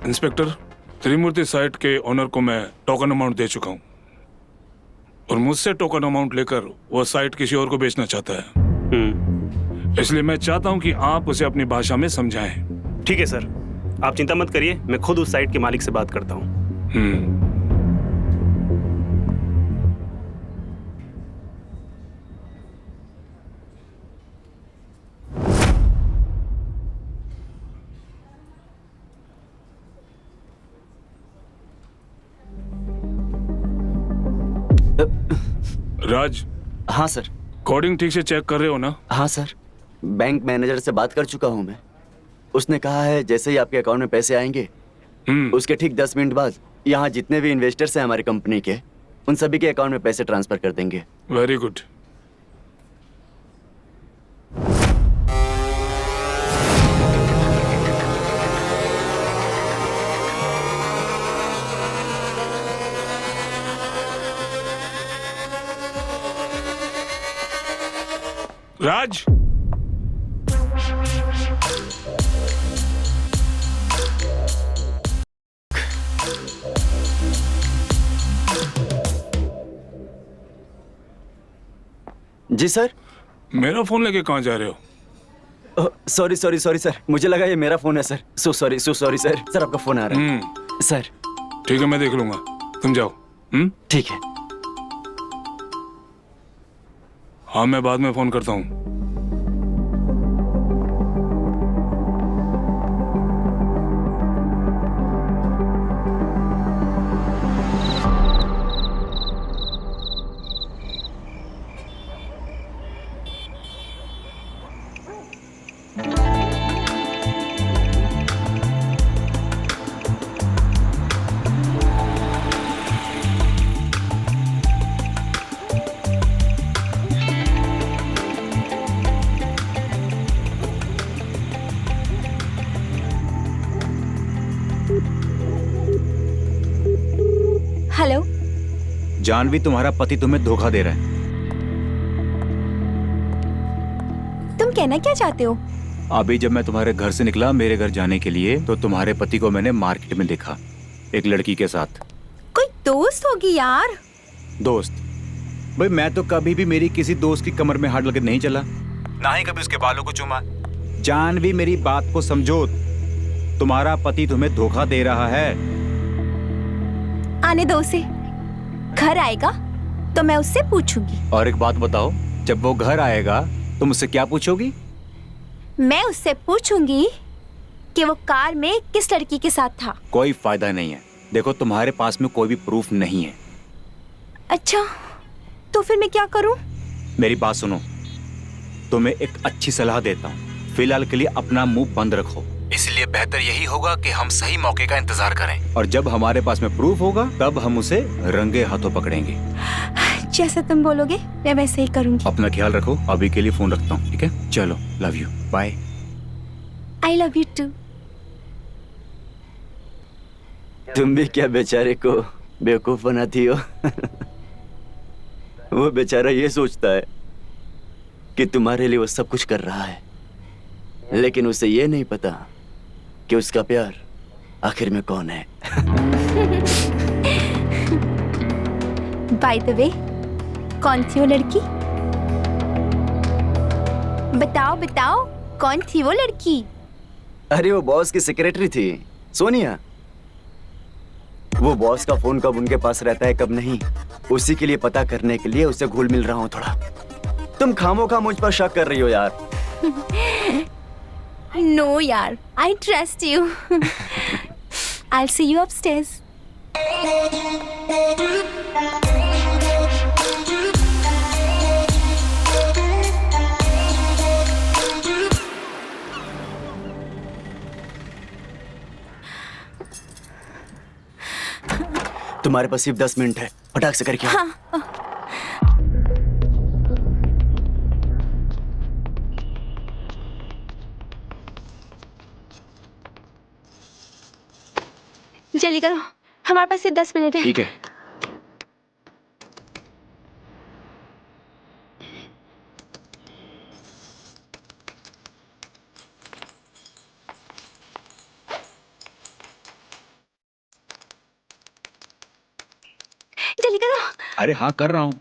S6: इंस्पेक्टर, त्रिमूर्ति साइट के ओनर को मैं टोकन अमाउंट दे चुका हूँ। और मुझसे टोकन अमाउंट लेकर वो साइट किसी और को बेचना चाहता है। इसलिए मैं चाहता हूं कि आप उसे अपनी भाषा में समझाएं।
S5: ठीक है सर, आप चिंता मत करिए, मैं खुद उस साइट के मालिक से बात करता हूँ।
S6: राज,
S4: हाँ सर।
S6: कोडिंग ठीक से चेक कर रहे हो ना?
S4: हाँ सर, बैंक मैनेजर से बात कर चुका हूँ मैं। उसने कहा है जैसे ही आपके अकाउंट में पैसे आएंगे उसके ठीक 10 मिनट बाद यहाँ जितने भी इन्वेस्टर्स हैं हमारी कंपनी के, उन सभी के अकाउंट में पैसे ट्रांसफर कर देंगे।
S6: Very good. राज,
S4: जी सर।
S6: मेरा फोन लेके कहाँ जा रहे हो?
S4: सॉरी सॉरी सॉरी सर, मुझे लगा ये मेरा फोन है sir. So sorry sir. Sir आपका फोन आ रहा है। सर
S6: ठीक है, मैं देख लूंगा, तुम जाओ।
S4: ठीक है।
S6: हाँ, मैं बाद में फोन करता हूँ।
S1: हेलो।
S2: जानवी, तुम्हारा पति तुम्हें धोखा दे रहा है।
S1: तुम कहना क्या चाहते हो?
S2: अभी जब मैं तुम्हारे घर से निकला मेरे घर जाने के लिए, तो तुम्हारे पति को मैंने मार्केट में देखा एक लड़की के साथ।
S1: कोई दोस्त होगी यार।
S2: दोस्त? भाई मैं तो कभी भी मेरी किसी दोस्त की कमर में हाथ लगे नहीं चला, ना ही कभी उसके बालों को चूमा। जानवी, मेरी बात को समझो, तुम्हारा पति तुम्हें धोखा दे रहा है।
S1: आने दो उसे, घर आएगा तो मैं उससे पूछूंगी।
S2: और एक बात बताओ, जब वो घर आएगा तुम उससे क्या पूछोगी?
S1: मैं उससे पूछूंगी कि वो कार में किस लड़की के साथ था।
S2: कोई फायदा नहीं है। देखो, तुम्हारे पास में कोई भी प्रूफ नहीं है।
S1: अच्छा, तो फिर मैं क्या करूं?
S2: मेरी बात सुनो, तुम्हें एक अच्छी सलाह देता हूँ। फिलहाल के लिए अपना मुंह बंद रखो। इसलिए बेहतर यही होगा कि हम सही मौके का इंतजार करें, और जब हमारे पास में प्रूफ होगा तब हम उसे रंगे हाथों पकड़ेंगे।
S1: जैसा तुम बोलोगे मैं वैसे ही करूंगी।
S2: अपना ख्याल रखो। अभी के लिए फोन रखता हूँ, ठीक है? चलो, love you, bye.
S1: I love you too.
S4: तुम भी क्या बेचारे को बेवकूफ बनाती हो? वो बेचारा ये सोचता है कि तुम्हारे लिए वो सब कुछ कर रहा है, लेकिन उसे ये नहीं पता कि उसका प्यार आखिर में कौन है।
S1: बाय द वे, कौन थी वो लड़की? बताओ बताओ, कौन थी वो लड़की?
S4: अरे वो बॉस की सेक्रेटरी थी, सोनिया। वो बॉस का फोन कब उनके पास रहता है कब नहीं, उसी के लिए पता करने के लिए उसे घुल मिल रहा हूँ थोड़ा। तुम खामोखा मुझ पर शक कर रही हो यार।
S1: नो यार, I trust you. I see you upstairs.
S4: तुम्हारे पास सिर्फ 10 मिनट है, फटाक से करके आओ।
S1: हाँ। जल्दी करो, हमारे पास सिर्फ 10 मिनट है।
S2: ठीक है।
S1: जल्दी करो।
S2: अरे हाँ कर रहा हूँ।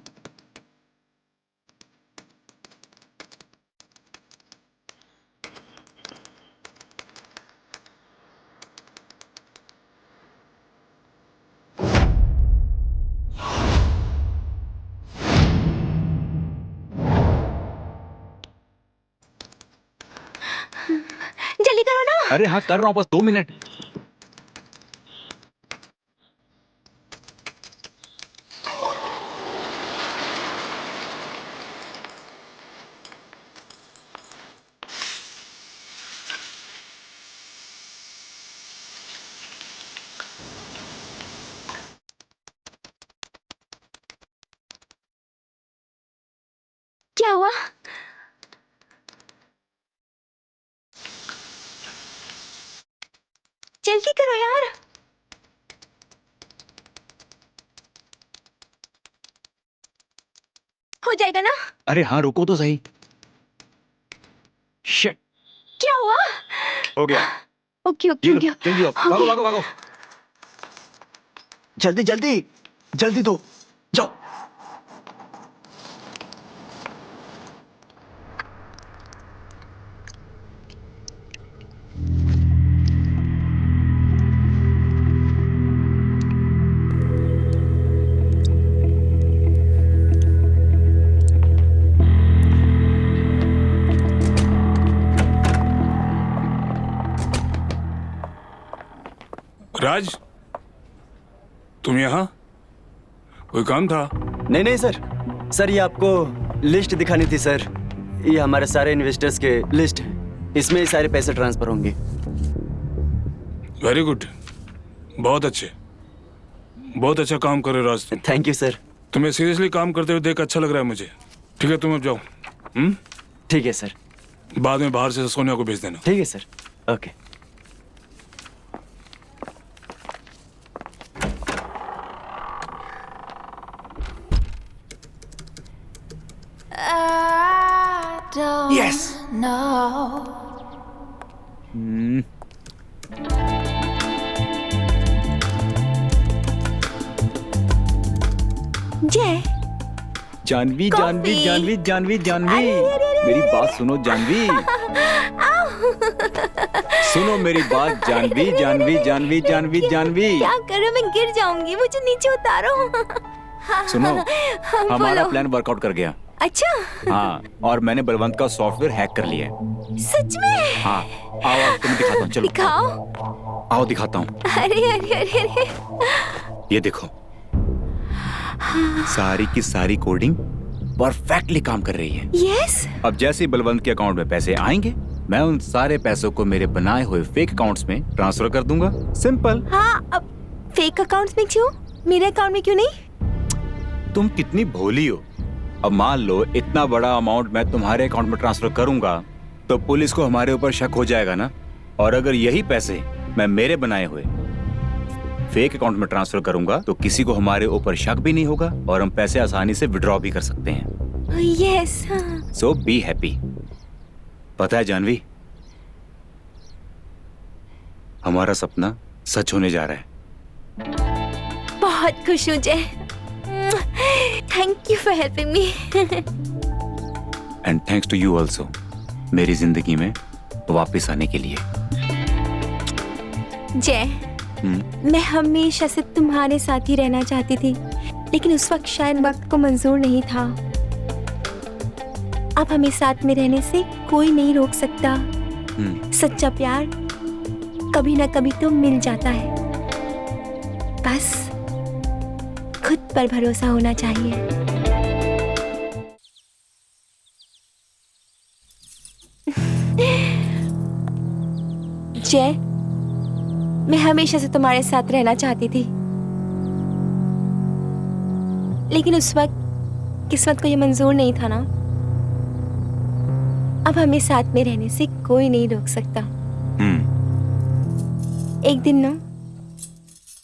S1: जल्दी करो ना।
S2: अरे हाँ कर रहा हूँ, बस 2 मिनट।
S1: क्या हुआ? जल्दी करो यार। हो जाएगा ना?
S2: अरे हाँ रुको तो सही। शिट,
S1: क्या हुआ?
S2: हो गया।
S1: ओके ओके
S2: ये
S1: हो
S2: लो,
S1: गया।
S2: जल्दी आओ, भागो भागो भागो। जल्दी जल्दी जल्दी दो, जाओ।
S6: राज, तुम यहाँ? कोई काम था?
S4: नहीं नहीं सर, सर ये आपको लिस्ट दिखानी थी सर। ये हमारे सारे इन्वेस्टर्स के लिस्ट है, इसमें ही सारे पैसे ट्रांसफर होंगे।
S6: वेरी गुड, बहुत अच्छे, बहुत अच्छा काम कर रहे हो राज तुम।
S4: Thank you sir.
S6: तुम्हें सीरियसली काम करते हुए देख अच्छा लग रहा है मुझे। ठीक है तुम अब जाओ।
S4: ठीक है सर।
S6: बाद में बाहर से सोनिया को भेज देना।
S4: ठीक है सर, ओके।
S2: यस।
S1: जय,
S2: जानवी जानवी
S1: कॉफी।
S2: जानवी जानवी जानवी,
S1: अरे,
S2: मेरी बात सुनो जानवी। सुनो मेरी बात जानवी जानवी जानवी जानवी जानवी।
S1: क्या करूं? मैं गिर जाऊंगी, मुझे नीचे उतारो।
S2: सुनो, हमारा
S1: बोलो।
S2: प्लान वर्कआउट कर गया।
S1: अच्छा,
S2: हाँ, और मैंने बलवंत का सॉफ्टवेयर हैक कर लिया है।
S1: सच में?
S2: हाँ, आओ तुम्हें दिखाता हूँ, चलो।
S1: दिखाओ।
S2: आओ दिखाता हूँ।
S1: अरे अरे अरे अरे,
S2: ये देखो, सारी की सारी कोडिंग परफेक्टली काम कर रही है।
S1: यस।
S2: अब जैसे ही बलवंत के अकाउंट में पैसे आएंगे, मैं उन सारे पैसों को मेरे बनाए हुए फेक अकाउंट्स में ट्रांसफर कर दूंगा। सिंपल।
S1: हाँ, अब फेक अकाउंट्स में क्यों? मेरे अकाउंट में क्यों नहीं?
S2: तुम कितनी भोली हो। अब मान लो इतना बड़ा अमाउंट मैं तुम्हारे अकाउंट में ट्रांसफर करूंगा तो पुलिस को हमारे ऊपर शक हो जाएगा ना। और अगर यही पैसे मैं मेरे बनाए हुए फेक अकाउंट में ट्रांसफर करूंगा तो किसी को हमारे ऊपर शक भी नहीं होगा और हम पैसे आसानी से विड्रॉ भी कर सकते हैं।
S1: यस।
S2: So be happy. पता है जानवी, हमारा सपना सच होने जा रहा है।
S1: बहुत खुश हूँ Jai. Thank you for helping me.
S2: And thanks to you also, मेरी जिंदगी में वापस आने के लिए।
S1: जय, मैं हमेशा से तुम्हारे साथ ही रहना चाहती थी, लेकिन उस वक्त शायद वक्त को मंजूर नहीं था। अब हमें साथ में रहने से कोई नहीं रोक सकता। सच्चा प्यार कभी ना कभी तो मिल जाता है, बस खुद पर भरोसा होना चाहिए। जय, मैं हमेशा से तुम्हारे साथ रहना चाहती थी, लेकिन उस वक्त किस्मत को ये मंजूर नहीं था ना। अब हमें साथ में रहने से कोई नहीं रोक सकता। एक दिन ना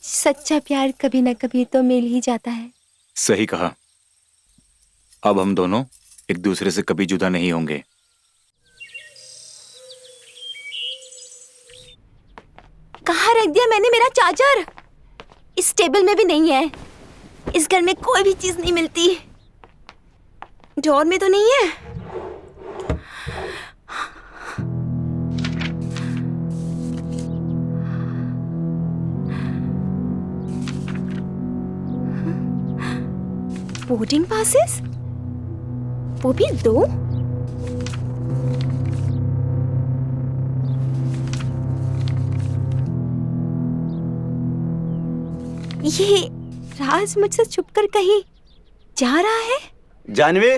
S1: सच्चा प्यार कभी ना कभी तो मिल ही जाता है।
S2: सही कहा। अब हम दोनों एक दूसरे से कभी जुदा नहीं होंगे। कहाँ
S1: रख दिया मैंने मेरा चार्जर? इस टेबल में भी नहीं है, इस घर में कोई भी चीज नहीं मिलती। ड्रॉर में तो नहीं है? बोर्डिंग पासेस, वो भी 2? ये राज मुझसे छुपकर कहीं जा रहा है।
S4: जानवी,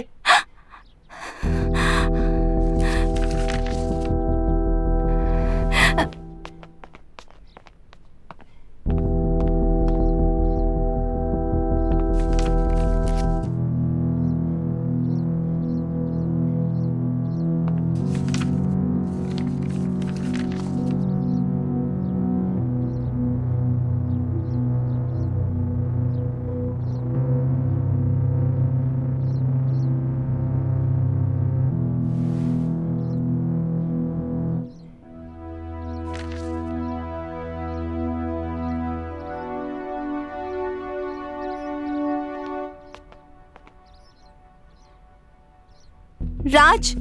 S1: राज,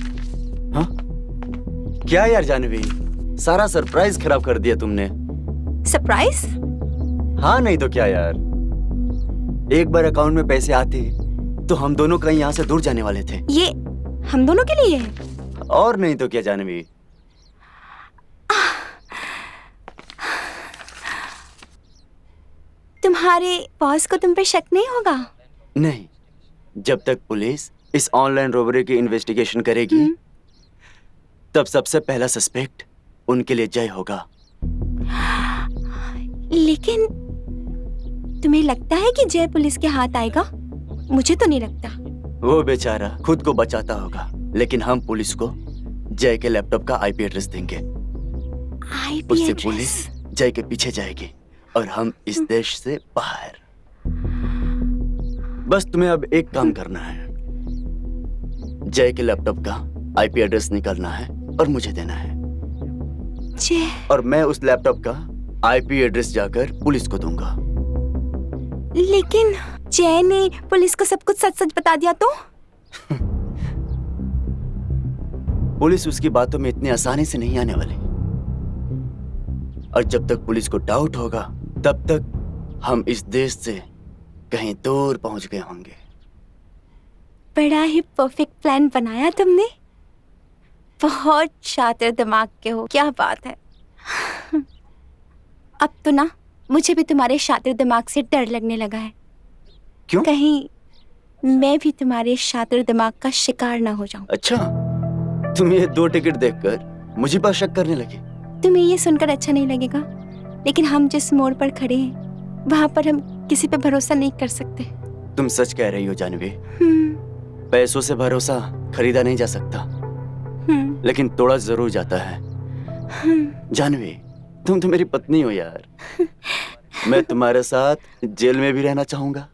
S4: हाँ? क्या यार जानवी, सारा सरप्राइज खराब कर दिया तुमने।
S1: सरप्राइज?
S4: हाँ नहीं तो क्या यार, एक बार अकाउंट में पैसे आते तो हम दोनों कहीं यहाँ से दूर जाने वाले थे।
S1: ये हम दोनों के लिए है?
S4: और नहीं तो क्या जानवी।
S1: तुम्हारे बॉस को तुम पे शक नहीं होगा?
S4: नहीं, जब तक पुलिस इस ऑनलाइन रॉबरी की इन्वेस्टिगेशन करेगी तब सबसे पहला सस्पेक्ट उनके लिए जय होगा।
S1: लेकिन तुम्हें लगता है कि जय पुलिस के हाथ आएगा? मुझे तो नहीं लगता।
S4: वो बेचारा खुद को बचाता होगा, लेकिन हम पुलिस को जय के लैपटॉप का आईपी एड्रेस देंगे।
S1: आईपी
S4: उससे
S1: एड्रेस?
S4: पुलिस जय के पीछे जाएगी और हम इस देश से बाहर। बस तुम्हें अब एक काम करना है, जय के लैपटॉप का आईपी एड्रेस निकालना है और मुझे देना है।
S1: जय?
S4: और मैं उस लैपटॉप का आईपी एड्रेस जाकर पुलिस को दूंगा।
S1: लेकिन जय ने पुलिस को सब कुछ सच सच बता दिया तो?
S4: पुलिस उसकी बातों में इतनी आसानी से नहीं आने वाली, और जब तक पुलिस को डाउट होगा तब तक हम इस देश से कहीं दूर पहुंच गए होंगे।
S1: बड़ा ही परफेक्ट प्लान बनाया तुमने। बहुत शातिर दिमाग के हो, क्या बात है। अब तो ना मुझे भी तुम्हारे शातिर दिमाग से डर लगने लगा है।
S4: क्यों?
S1: कहीं मैं भी तुम्हारे शातिर दिमाग का शिकार ना हो जाऊं।
S4: अच्छा, तुम ये 2 टिकट देखकर मुझे पर शक करने लगी।
S1: तुम्हें ये सुनकर अच्छा नहीं लगेगा, लेकिन हम जिस मोड़ पर खड़े हैं वहां पर हम किसी पे भरोसा नहीं कर सकते।
S4: तुम सच कह रही हो जानवी। पैसों से भरोसा खरीदा नहीं जा सकता, लेकिन तोड़ा जरूर जाता है। जानवी, तुम तो मेरी पत्नी हो यार। मैं तुम्हारे साथ जेल में भी रहना चाहूंगा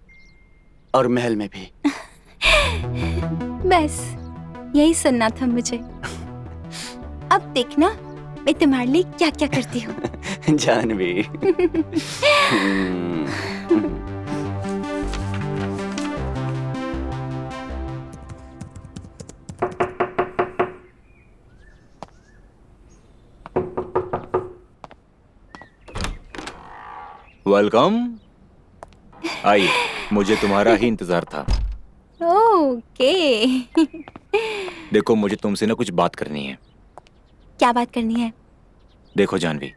S4: और महल में भी।
S1: बस यही सुनना था मुझे। अब देखना मैं तुम्हारे लिए क्या क्या करती हूँ।
S4: जानवी।
S2: वेलकम। आइए, मुझे तुम्हारा ही इंतजार था।
S1: ओके।
S2: देखो, मुझे तुमसे ना कुछ बात करनी है।
S1: क्या बात करनी है?
S2: देखो जानवी,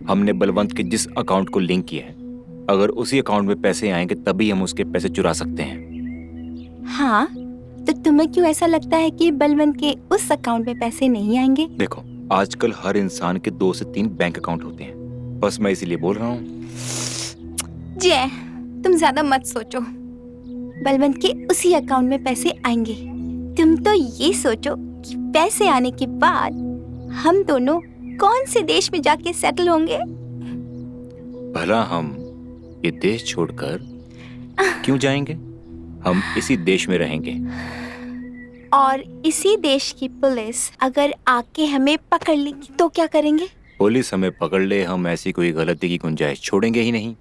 S2: हमने बलवंत के जिस अकाउंट को लिंक किया है, अगर उसी अकाउंट में पैसे आएंगे तभी हम उसके पैसे चुरा सकते हैं।
S1: हाँ, तो तुम्हें क्यों ऐसा लगता है कि बलवंत के उस अकाउंट में पैसे नहीं आएंगे?
S2: देखो, आजकल हर इंसान के 2 से 3 बैंक अकाउंट होते हैं। बस मैं इसीलिए बोल रहा हूँ।
S1: जय, तुम ज्यादा मत सोचो। बलवंत के उसी अकाउंट में पैसे आएंगे। तुम तो ये सोचो कि पैसे आने के बाद हम दोनों कौन से देश में जाके सेटल होंगे।
S2: भला हम ये देश छोड़कर क्यों जाएंगे? हम इसी देश में रहेंगे।
S1: और इसी देश की पुलिस अगर आके हमें पकड़ लेगी तो क्या करेंगे?
S2: पुलिस हमें पकड़ ले, हम ऐसी कोई गलती की गुंजाइश छोड़ेंगे ही नहीं।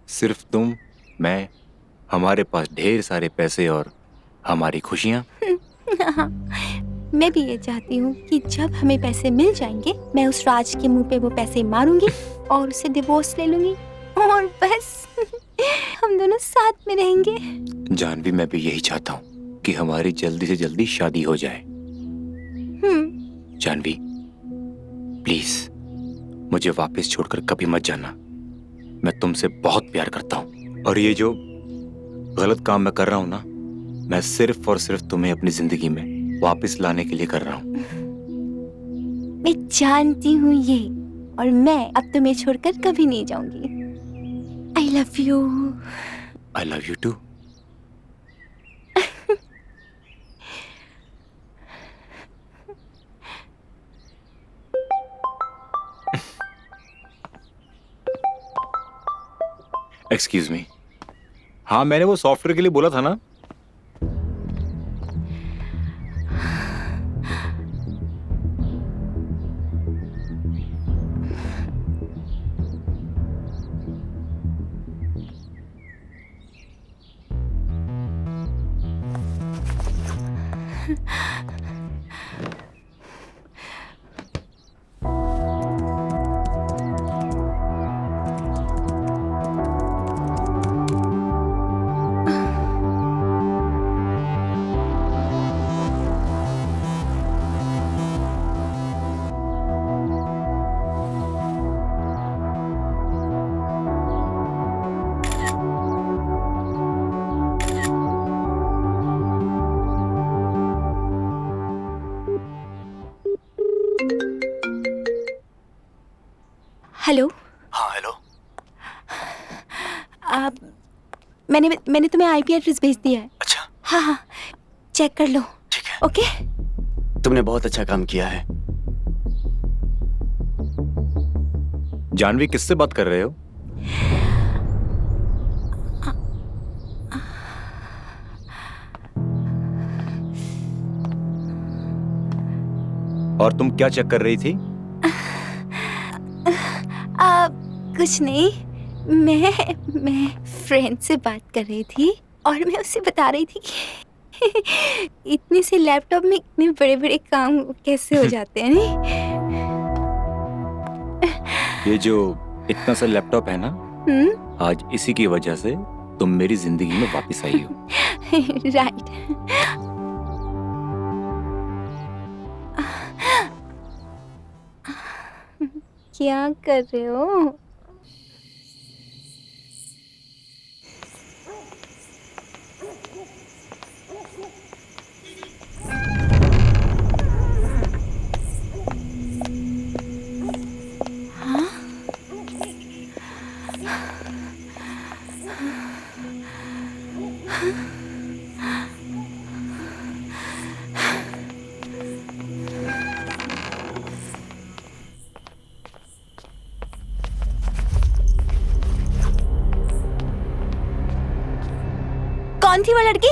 S2: सिर्फ तुम मैं, हमारे पास ढेर सारे पैसे और हमारी खुशियाँ।
S1: मैं भी ये चाहती हूँ कि जब हमें पैसे मिल जाएंगे मैं उस राज के मुंह पे वो पैसे मारूंगी और उससे डिवोर्स ले लूंगी और बस हम दोनों साथ में रहेंगे।
S2: जानवी, मैं भी यही चाहता हूँ कि हमारी जल्दी से जल्दी शादी हो जाए। जानवी, प्लीज मुझे वापस छोड़कर कभी मत जाना। मैं तुमसे बहुत प्यार करता हूँ और ये जो गलत काम मैं कर रहा हूँ ना, मैं सिर्फ और सिर्फ तुम्हें अपनी जिंदगी में वापस लाने के लिए कर रहा हूँ।
S1: मैं जानती हूँ ये, और मैं अब तुम्हें छोड़कर कभी नहीं जाऊंगी। I love you.
S2: I love you too. Excuse me. हाँ, मैंने वो सॉफ्टवेयर के लिए बोला था ना।
S1: हेलो।
S4: हाँ हेलो।
S1: मैंने तुम्हें आईपी एड्रेस भेज दिया है।
S4: अच्छा,
S1: हाँ हाँ, चेक कर लो।
S4: ठीक है।
S1: ओके।
S4: तुमने बहुत अच्छा काम किया है।
S2: जानवी, किससे बात कर रहे हो? और तुम क्या चेक कर रही थी?
S1: कुछ नहीं, मैं फ्रेंड से बात कर रही थी और मैं उससे बता रही थी कि इतने से लैपटॉप में इतने बड़े बड़े काम कैसे हो जाते हैं। नहीं,
S2: ये जो इतना सा लैपटॉप है ना, आज इसी की वजह से तुम मेरी जिंदगी में वापस आई हो।
S1: राइट। क्या कर रहे हो? कौन थी वो लड़की?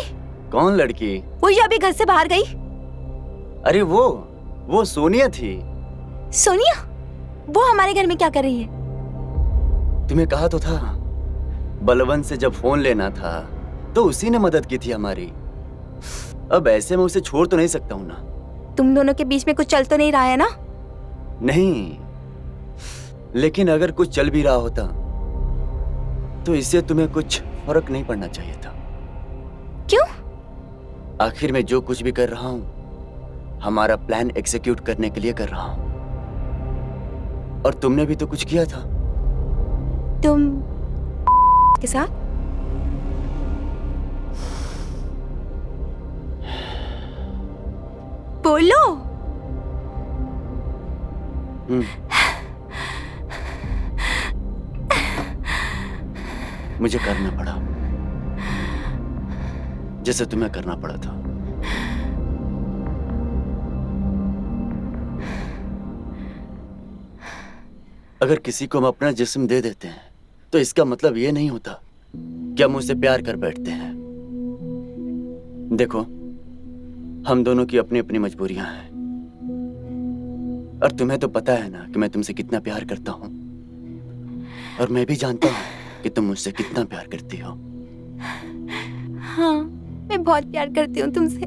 S4: कौन लड़की?
S1: वो जो अभी घर से बाहर गई।
S4: अरे वो सोनिया थी।
S1: सोनिया? वो हमारे घर में क्या कर रही है?
S4: तुम्हें कहा तो था, बलवंत से जब फोन लेना था तो उसी ने मदद की थी हमारी। अब ऐसे में उसे छोड़ तो नहीं सकता हूँ ना।
S1: तुम दोनों के बीच में कुछ चल तो नहीं रहा है ना?
S4: नहीं, लेकिन अगर कुछ चल भी रहा होता तो इससे तुम्हें कुछ फर्क नहीं पड़ना चाहिए था।
S1: क्यों?
S4: आखिर में जो कुछ भी कर रहा हूं हमारा प्लान एग्जीक्यूट करने के लिए कर रहा हूं, और तुमने भी तो कुछ किया था।
S1: तुम के साथ? बोलो।
S4: मुझे करना पड़ा जैसे तुम्हें करना पड़ा था। अगर किसी को हम अपना जिस्म दे देते हैं तो इसका मतलब ये नहीं होता कि हम उससे प्यार कर बैठते हैं। देखो, हम दोनों की अपनी अपनी मजबूरियां हैं, और तुम्हें तो पता है ना कि मैं तुमसे कितना प्यार करता हूं, और मैं भी जानता हूं कि तुम मुझसे कितना प्यार करती हो।
S1: हाँ, मैं बहुत प्यार करती हूँ तुमसे।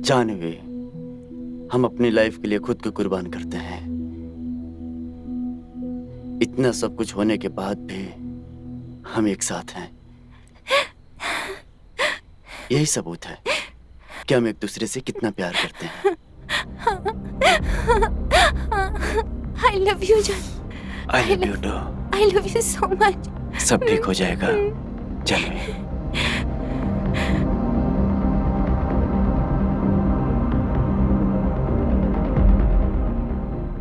S4: जानवी, हम अपनी लाइफ के लिए खुद को कुर्बान करते हैं। इतना सब कुछ होने के बाद भी हम एक साथ हैं। यही सबूत है कि हम एक दूसरे से कितना प्यार करते हैं।
S1: I love you, जान।
S4: I love you too.
S1: I love you so much.
S4: सब ठीक हो जाएगा Jhanvi.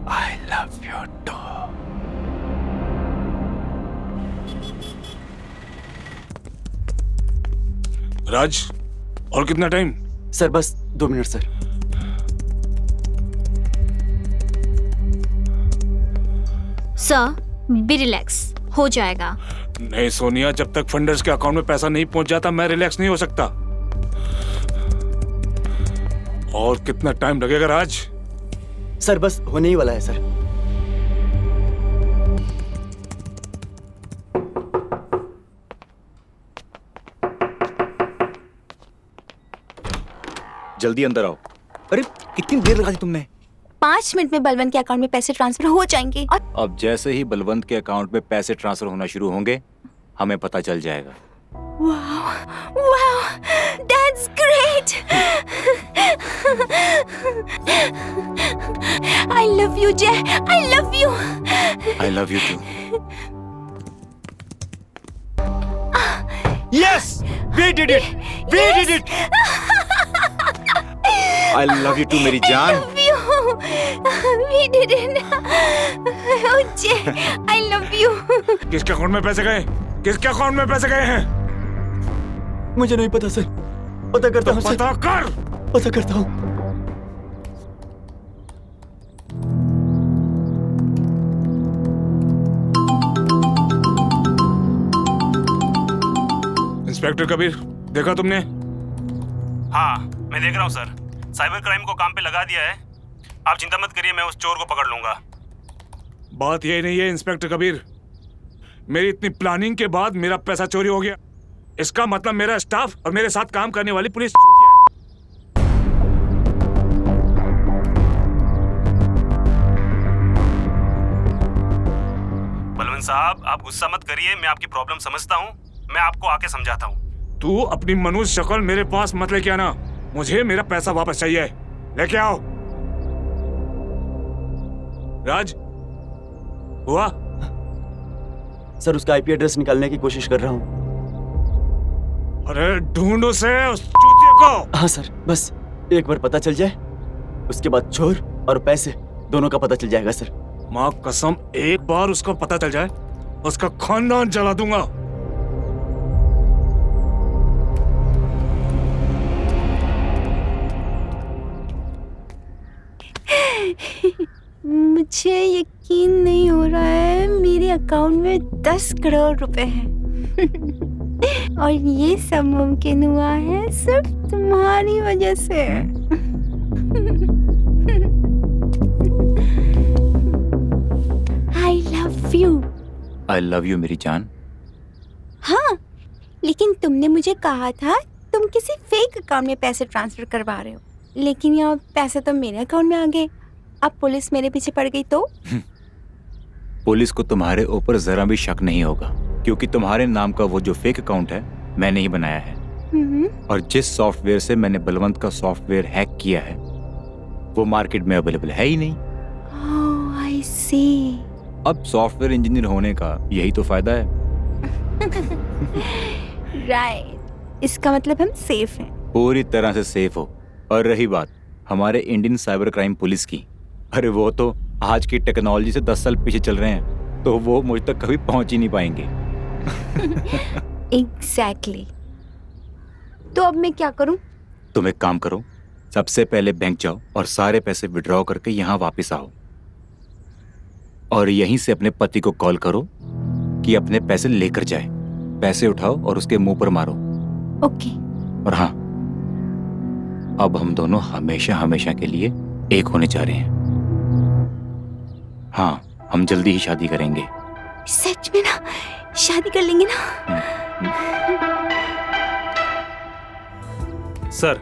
S4: I love you too.
S6: Raj, और कितना टाइम?
S4: सर बस 2 minute sir.
S7: Sir be relax, हो जाएगा।
S6: नहीं सोनिया, जब तक फंडर्स के अकाउंट में पैसा नहीं पहुंच जाता मैं रिलैक्स नहीं हो सकता। और कितना टाइम लगेगा राज?
S4: सर बस होने ही वाला है सर।
S2: जल्दी अंदर आओ। अरे कितनी देर लगा दी तुमने?
S1: 5 मिनट में बलवंत के अकाउंट में पैसे ट्रांसफर हो जाएंगे। और
S2: अब जैसे ही बलवंत के अकाउंट में पैसे ट्रांसफर होना शुरू होंगे हमें पता चल जाएगा।
S1: वाह, that's great. I love you, Jay. I love you.
S2: I love you too. Yes, we did it. We did it. I love you too, मेरी जान।
S1: I love you. We did it. Oh, Jay, I love you.
S6: किसके account में पैसे गए? किसके account में पैसे गए हैं?
S4: मुझे नहीं पता सर। पता करता हूँ सर।
S6: पता कर।
S4: पता करता हूँ।
S6: इंस्पेक्टर कबीर, देखा तुमने?
S5: हाँ, मैं देख रहा हूँ सर। साइबर क्राइम को काम पे लगा दिया है। आप चिंता मत करिए, मैं उस चोर को पकड़ लूंगा।
S6: बात यही नहीं है इंस्पेक्टर कबीर, मेरी इतनी प्लानिंग के बाद मेरा पैसा चोरी हो गया। इसका मतलब मेरा स्टाफ और मेरे साथ काम करने वाली पुलिस चूतिया है।
S5: बलवंत साहब, आप गुस्सा मत करिए, मैं आपकी प्रॉब्लम समझता हूँ। मैं आपको आके समझाता हूँ।
S6: तू अपनी मनुष्य शक्ल मेरे पास मत लेके आना। मुझे मेरा पैसा वापस चाहिए। लेके आओ। राज, हुआ?
S4: सर उसका आईपी एड्रेस निकालने की कोशिश कर रहा हूँ।
S6: अरे ढूंढ उसे, उस चूतिए को।
S4: हाँ सर, बस एक बार पता चल जाए, उसके बाद चोर और पैसे दोनों का पता चल जाएगा सर।
S6: माँ कसम, एक बार उसको पता चल जाए उसका खानदान जला दूंगा।
S1: मुझे यकीन नहीं हो रहा है, मेरे अकाउंट में 10 करोड़ रुपए हैं। और ये सब मुमकिन हुआ है सिर्फ तुम्हारी वजह से। I love you.
S2: I love you मेरी जान।
S1: हाँ, लेकिन तुमने मुझे कहा था तुम किसी फेक अकाउंट में पैसे ट्रांसफर करवा रहे हो, लेकिन यहाँ पैसे तो मेरे अकाउंट में आ गए। अब पुलिस मेरे पीछे पड़ गई तो?
S2: पुलिस को तुम्हारे ऊपर जरा भी शक नहीं होगा, क्योंकि तुम्हारे नाम का वो जो फेक अकाउंट है मैंने ही बनाया है। और जिस सॉफ्टवेयर से मैंने बलवंत का सॉफ्टवेयर हैक किया है वो मार्केट में अवेलेबल है ही नहीं।
S1: Oh, I see.
S2: अब सॉफ्टवेयर इंजीनियर होने का यही तो फायदा है।
S1: राइट, इसका मतलब हम सेफ हैं।
S2: पूरी तरह से सेफ हो। और रही बात हमारे इंडियन साइबर क्राइम पुलिस की, अरे वो तो आज की टेक्नोलॉजी से 10 साल पीछे चल रहे हैं, तो वो मुझ तक कभी पहुंच ही नहीं पाएंगे।
S1: एग्जैक्टली। तो अब मैं क्या करूं?
S2: तुम एक काम करो, सबसे पहले बैंक जाओ और सारे पैसे विड्रॉ करके यहाँ वापस आओ, और यहीं से अपने पति को कॉल करो कि अपने पैसे लेकर जाए। पैसे उठाओ और उसके मुंह पर मारो।
S1: ओके।
S2: और हाँ, अब हम दोनों हमेशा हमेशा के लिए एक होने जा रहे हैं। हाँ, हम जल्दी ही शादी करेंगे।
S1: सच में ना? शादी कर लेंगे ना?
S5: सर,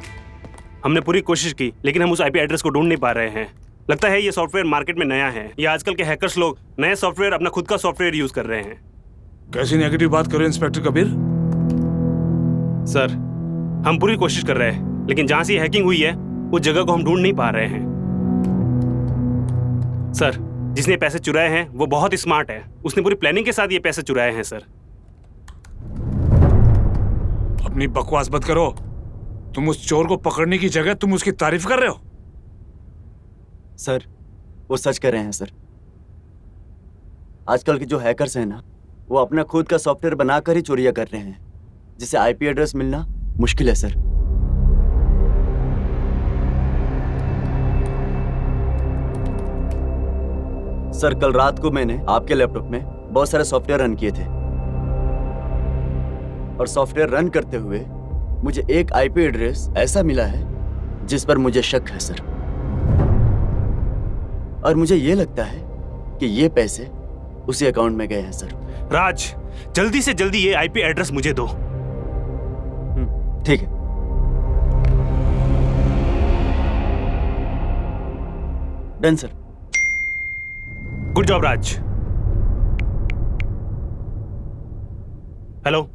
S5: हमने पूरी कोशिश की लेकिन हम उस आईपी एड्रेस को ढूंढ नहीं पा रहे हैं। लगता है ये सॉफ्टवेयर मार्केट में नया है। ये आजकल के हैकर्स लोग नए सॉफ्टवेयर अपना खुद का सॉफ्टवेयर यूज कर रहे हैं।
S6: कैसी नेगेटिव बात कर रहे हैं इंस्पेक्टर कबीर?
S5: सर, हम पूरी कोशिश कर रहे हैं लेकिन जहां से ये हैकिंग हुई है उस जगह को हम ढूंढ नहीं पा रहे हैं। सर, जिसने पैसे चुराए हैं वो बहुत ही स्मार्ट है। उसने पूरी प्लानिंग के साथ ये पैसे चुराए हैं सर।
S6: अपनी बकवास मत करो। तुम उस चोर को पकड़ने की जगह तुम उसकी तारीफ कर रहे हो।
S4: सर, वो सच कह रहे हैं सर। आजकल के जो हैकर्स हैं ना, वो अपना खुद का सॉफ्टवेयर बनाकर ही चोरियां कर रहे हैं, जिसे आईपी एड्रेस मिलना मुश्किल है सर। सर, कल रात को मैंने आपके लैपटॉप में बहुत सारे सॉफ्टवेयर रन किए थे और सॉफ्टवेयर रन करते हुए मुझे एक आईपी एड्रेस ऐसा मिला है जिस पर मुझे शक है सर। और मुझे ये लगता है कि ये पैसे उसी अकाउंट में गए हैं सर।
S5: राज, जल्दी से जल्दी ये आईपी एड्रेस मुझे दो।
S4: ठीक है। Done sir.
S5: गुड जॉब राज। हेलो,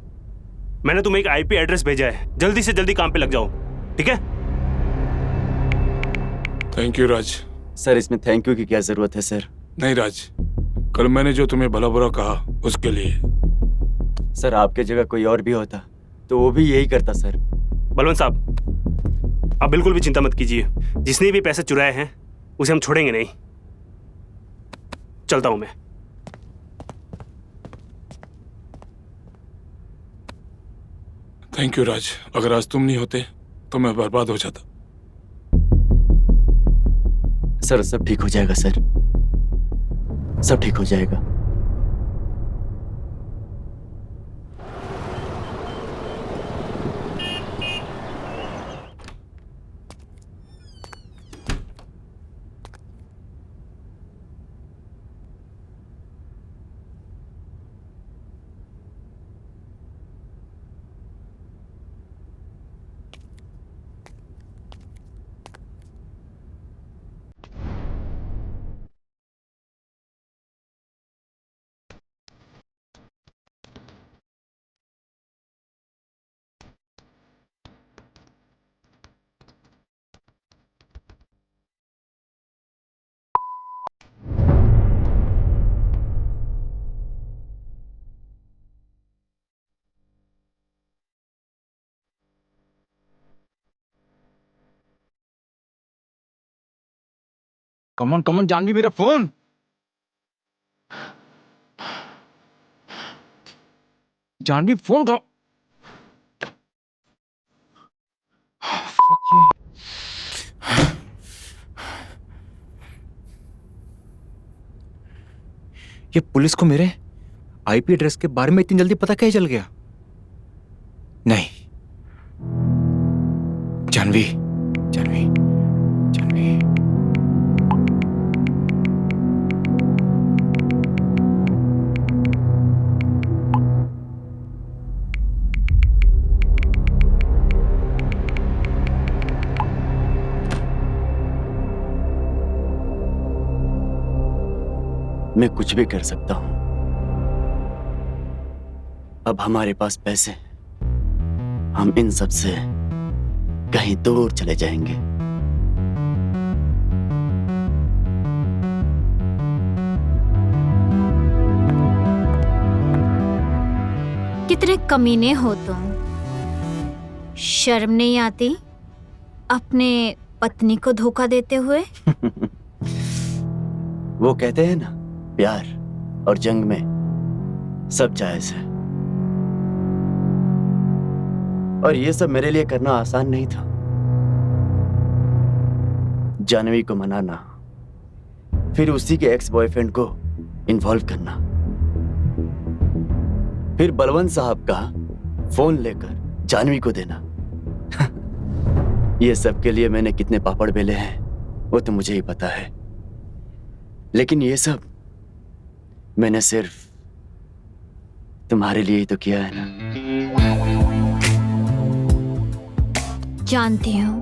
S5: मैंने तुम्हें एक आईपी एड्रेस भेजा है, जल्दी से जल्दी काम पे लग जाओ, ठीक है?
S6: Thank you Raj.
S4: सर, इसमें थैंक यू की क्या जरूरत है सर?
S6: नहीं राज, कल मैंने जो तुम्हें भला बुरा कहा उसके लिए।
S4: सर, आपके जगह कोई और भी होता तो वो भी यही करता सर।
S5: बलवंत साहब, आप बिल्कुल भी चिंता मत कीजिए। जिसने भी पैसे चुराए हैं उसे हम छोड़ेंगे नहीं। चलता हूं मैं।
S6: थैंक यू राज। अगर आज तुम नहीं होते तो मैं बर्बाद हो जाता।
S4: सर, सब ठीक हो जाएगा सर, सब ठीक हो जाएगा।
S2: कमन जानवी, मेरा फोन। जानवी, फोन करो। ये पुलिस को मेरे आईपी एड्रेस के बारे में इतनी जल्दी पता कैसे चल गया? नहीं, जानवी, जानवी, जानवी।
S4: मैं कुछ भी कर सकता हूं। अब हमारे पास पैसे हैं, हम इन सब से कहीं दूर चले जाएंगे।
S7: कितने कमीने हो तुम। शर्म नहीं आती अपने पत्नी को धोखा देते हुए?
S4: वो कहते हैं ना, प्यार और जंग में सब जायज है। और ये सब मेरे लिए करना आसान नहीं था। जानवी को मनाना, फिर उसी के एक्स बॉयफ्रेंड को इन्वॉल्व करना, फिर बलवंत साहब का फोन लेकर जानवी को देना। ये सब के लिए मैंने कितने पापड़ बेले हैं वो तो मुझे ही पता है। लेकिन ये सब मैंने सिर्फ तुम्हारे लिए ही तो किया है ना।
S7: जानती हूँ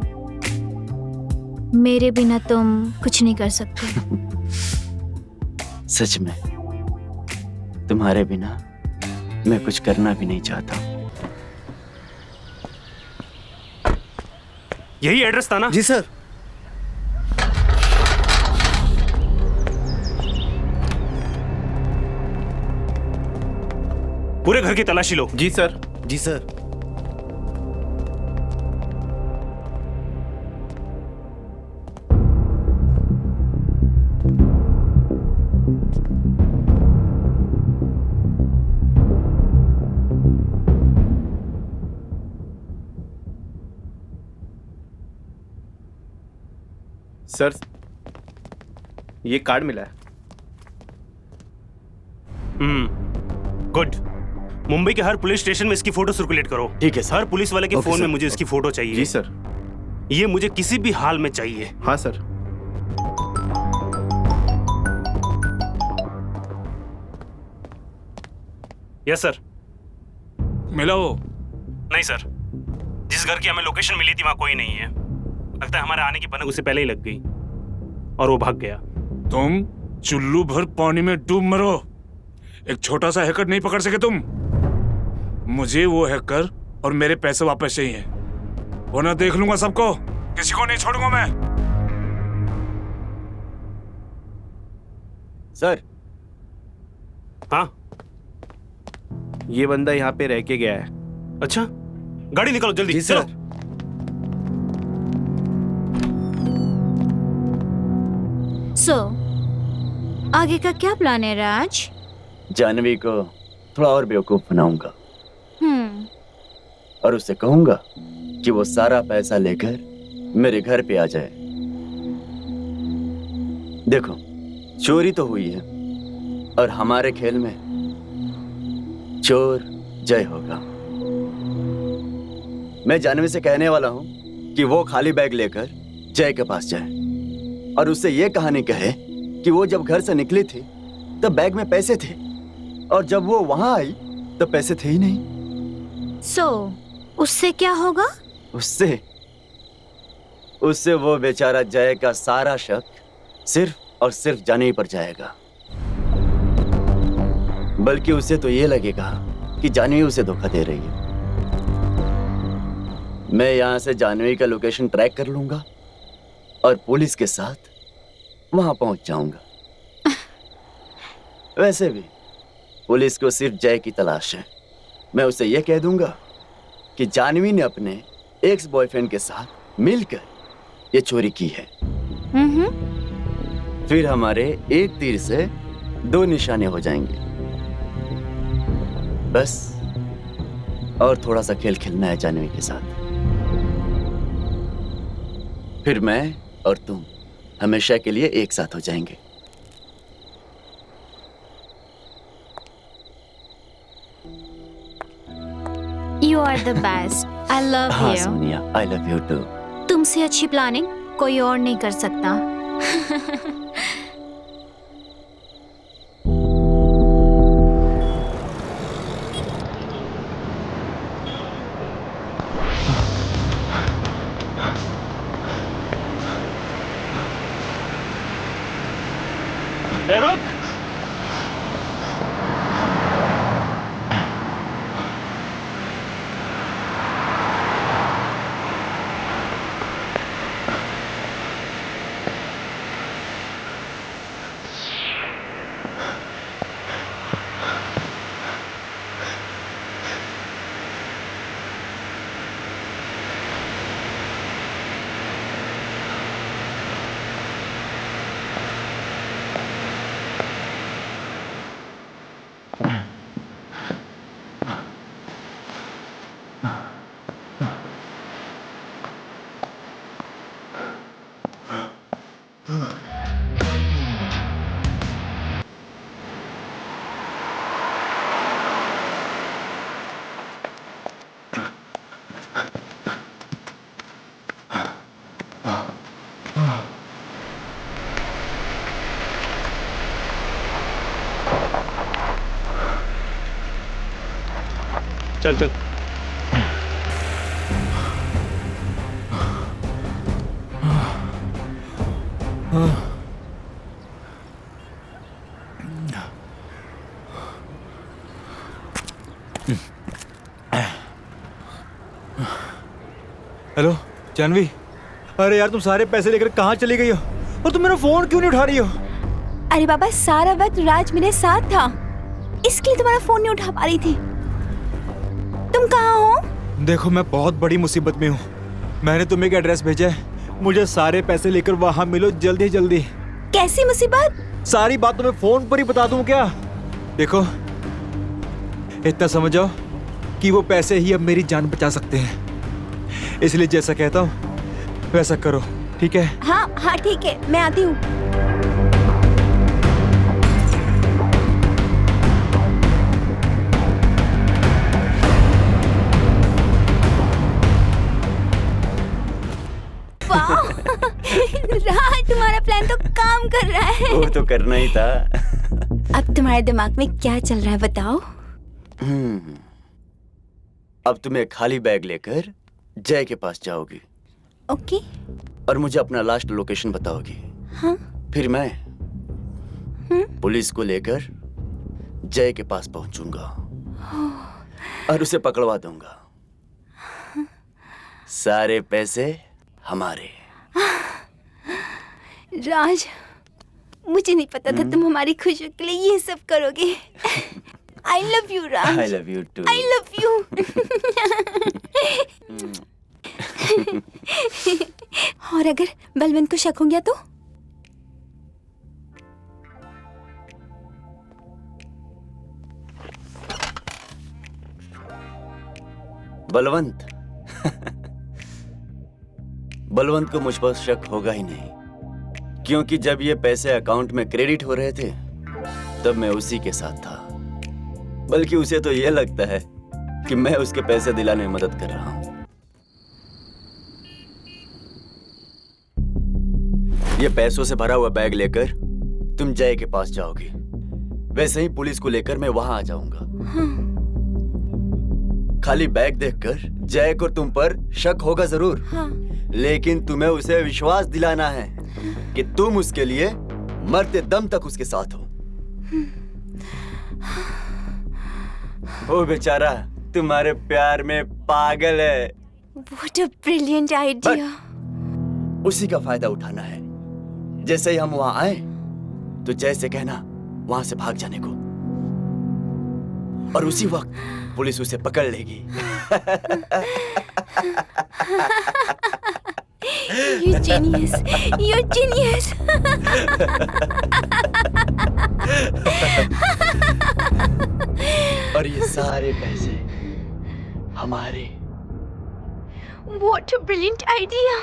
S7: मेरे बिना तुम कुछ नहीं कर सकते।
S4: सच में तुम्हारे बिना मैं कुछ करना भी नहीं चाहता।
S5: यही एड्रेस था ना?
S3: जी सर।
S5: पूरे घर की तलाशी लो।
S3: जी सर। जी सर।
S8: सर, ये कार्ड मिला है।
S5: गुड। मुंबई के हर पुलिस स्टेशन में इसकी फोटो सर्कुलेट करो।
S4: ठीक है सर।
S5: हर पुलिस वाले के
S4: ओके
S5: फोन में
S4: सर,
S5: मुझे इसकी फोटो चाहिए।
S8: जी सर।
S5: ये मुझे किसी भी हाल में चाहिए।
S8: हाँ सर।
S5: Yes sir.
S6: मिला वो?
S5: नहीं सर, जिस घर की हमें लोकेशन मिली थी वहां कोई नहीं है। लगता है हमारे आने की भनक उसे पहले ही लग गई और वो भाग गया।
S6: तुम चुल्लू भर पानी में डूब मरो, एक छोटा सा हैकर नहीं पकड़ सके तुम। मुझे वो हैकर और मेरे पैसे वापस चाहिए, वरना देख लूंगा सबको, किसी को नहीं छोड़ूंगा मैं।
S4: सर।
S5: हाँ,
S8: ये बंदा यहाँ पे रह के गया है।
S5: अच्छा, गाड़ी निकालो जल्दी।
S3: जी
S5: चलो।
S3: सर।
S7: सो आगे का क्या प्लान है राज?
S4: जानवी को थोड़ा और बेवकूफ बनाऊंगा और उससे कहूंगा कि वो सारा पैसा लेकर मेरे घर पे आ जाए। देखो, चोरी तो हुई है और हमारे खेल में चोर जय होगा। मैं जानवी से कहने वाला हूं कि वो खाली बैग लेकर जय के पास जाए और उससे ये कहानी कहे कि वो जब घर से निकली थी तब बैग में पैसे थे और जब वो वहां आई तो पैसे थे ही नहीं।
S7: सो उससे क्या होगा?
S4: उससे वो बेचारा जय का सारा शक सिर्फ और सिर्फ जानवी पर जाएगा। बल्कि उसे तो ये लगेगा कि जानवी उसे धोखा दे रही है। मैं यहां से जानवी का लोकेशन ट्रैक कर लूंगा और पुलिस के साथ वहां पहुंच जाऊंगा। वैसे भी पुलिस को सिर्फ जय की तलाश है। मैं उसे यह कह दूंगा कि जानवी ने अपने एक्स बॉयफ्रेंड के साथ मिलकर ये चोरी की है। फिर हमारे एक तीर से दो निशाने हो जाएंगे। बस और थोड़ा सा खेल खेलना है जानवी के साथ। फिर मैं और तुम हमेशा के लिए एक साथ हो जाएंगे।
S7: You are the best. I love
S4: हाँ
S7: you.
S4: Sonia, I love you too.
S7: तुमसे अच्छी प्लानिंग कोई और नहीं कर सकता।
S5: चल चल।
S2: हेलो जानवी, अरे यार तुम सारे पैसे लेकर कहाँ चली गई हो और तुम मेरा फोन क्यों नहीं उठा रही हो?
S1: अरे बाबा, सारा वक्त राज मेरे साथ था, इसलिए तुम्हारा फोन नहीं उठा पा रही थी। तुम कहाँ हो?
S2: देखो मैं बहुत बड़ी मुसीबत में हूँ। मैंने तुम्हें एक एड्रेस भेजा है, मुझे सारे पैसे लेकर वहाँ मिलो जल्दी जल्दी।
S1: कैसी मुसीबत?
S2: सारी बात तुम्हें फोन पर ही बता दूं क्या? देखो इतना समझ जाओ कि वो पैसे ही अब मेरी जान बचा सकते हैं, इसलिए जैसा कहता हूँ वैसा करो, ठीक है?
S1: हाँ हाँ ठीक है, मैं आती हूँ। राज, तुम्हारा प्लान तो काम कर रहा है।
S4: वो तो करना ही था।
S1: अब तुम्हारे दिमाग में क्या चल रहा है बताओ?
S4: अब तुम एक खाली बैग लेकर जय के पास जाओगी
S1: ओके।
S4: और मुझे अपना लास्ट लोकेशन बताओगी।
S1: हाँ।
S4: फिर मैं पुलिस को लेकर जय के पास पहुंचूंगा और उसे पकड़वा दूंगा। सारे पैसे हमारे।
S1: राज, मुझे नहीं पता था तुम हमारी खुशी के लिए ये सब करोगे। I love you Raj.
S4: I love you too.
S1: I love you. और अगर बलवंत को शक हो गया तो?
S4: बलवंत बलवंत को मुझ पर शक होगा ही नहीं, क्योंकि जब ये पैसे अकाउंट में क्रेडिट हो रहे थे तब मैं उसी के साथ था। बल्कि उसे तो ये लगता है कि मैं उसके पैसे दिलाने में मदद कर रहा हूं। ये पैसों से भरा हुआ बैग लेकर तुम जय के पास जाओगी, वैसे ही पुलिस को लेकर मैं वहां आ जाऊंगा। खाली बैग देखकर जय को तुम पर शक होगा जरूर, लेकिन तुम्हें उसे विश्वास दिलाना है कि तुम उसके लिए मरते दम तक उसके साथ हो। वो बेचारा तुम्हारे प्यार में पागल है।
S1: What a brilliant idea.
S4: उसी का फायदा उठाना है। जैसे ही हम वहां आए तो जय से कहना वहां से भाग जाने को, और उसी वक्त पुलिस उसे पकड़ लेगी।
S1: You genius. You're genius.
S4: और ये सारे पैसे हमारे।
S1: What a brilliant idea.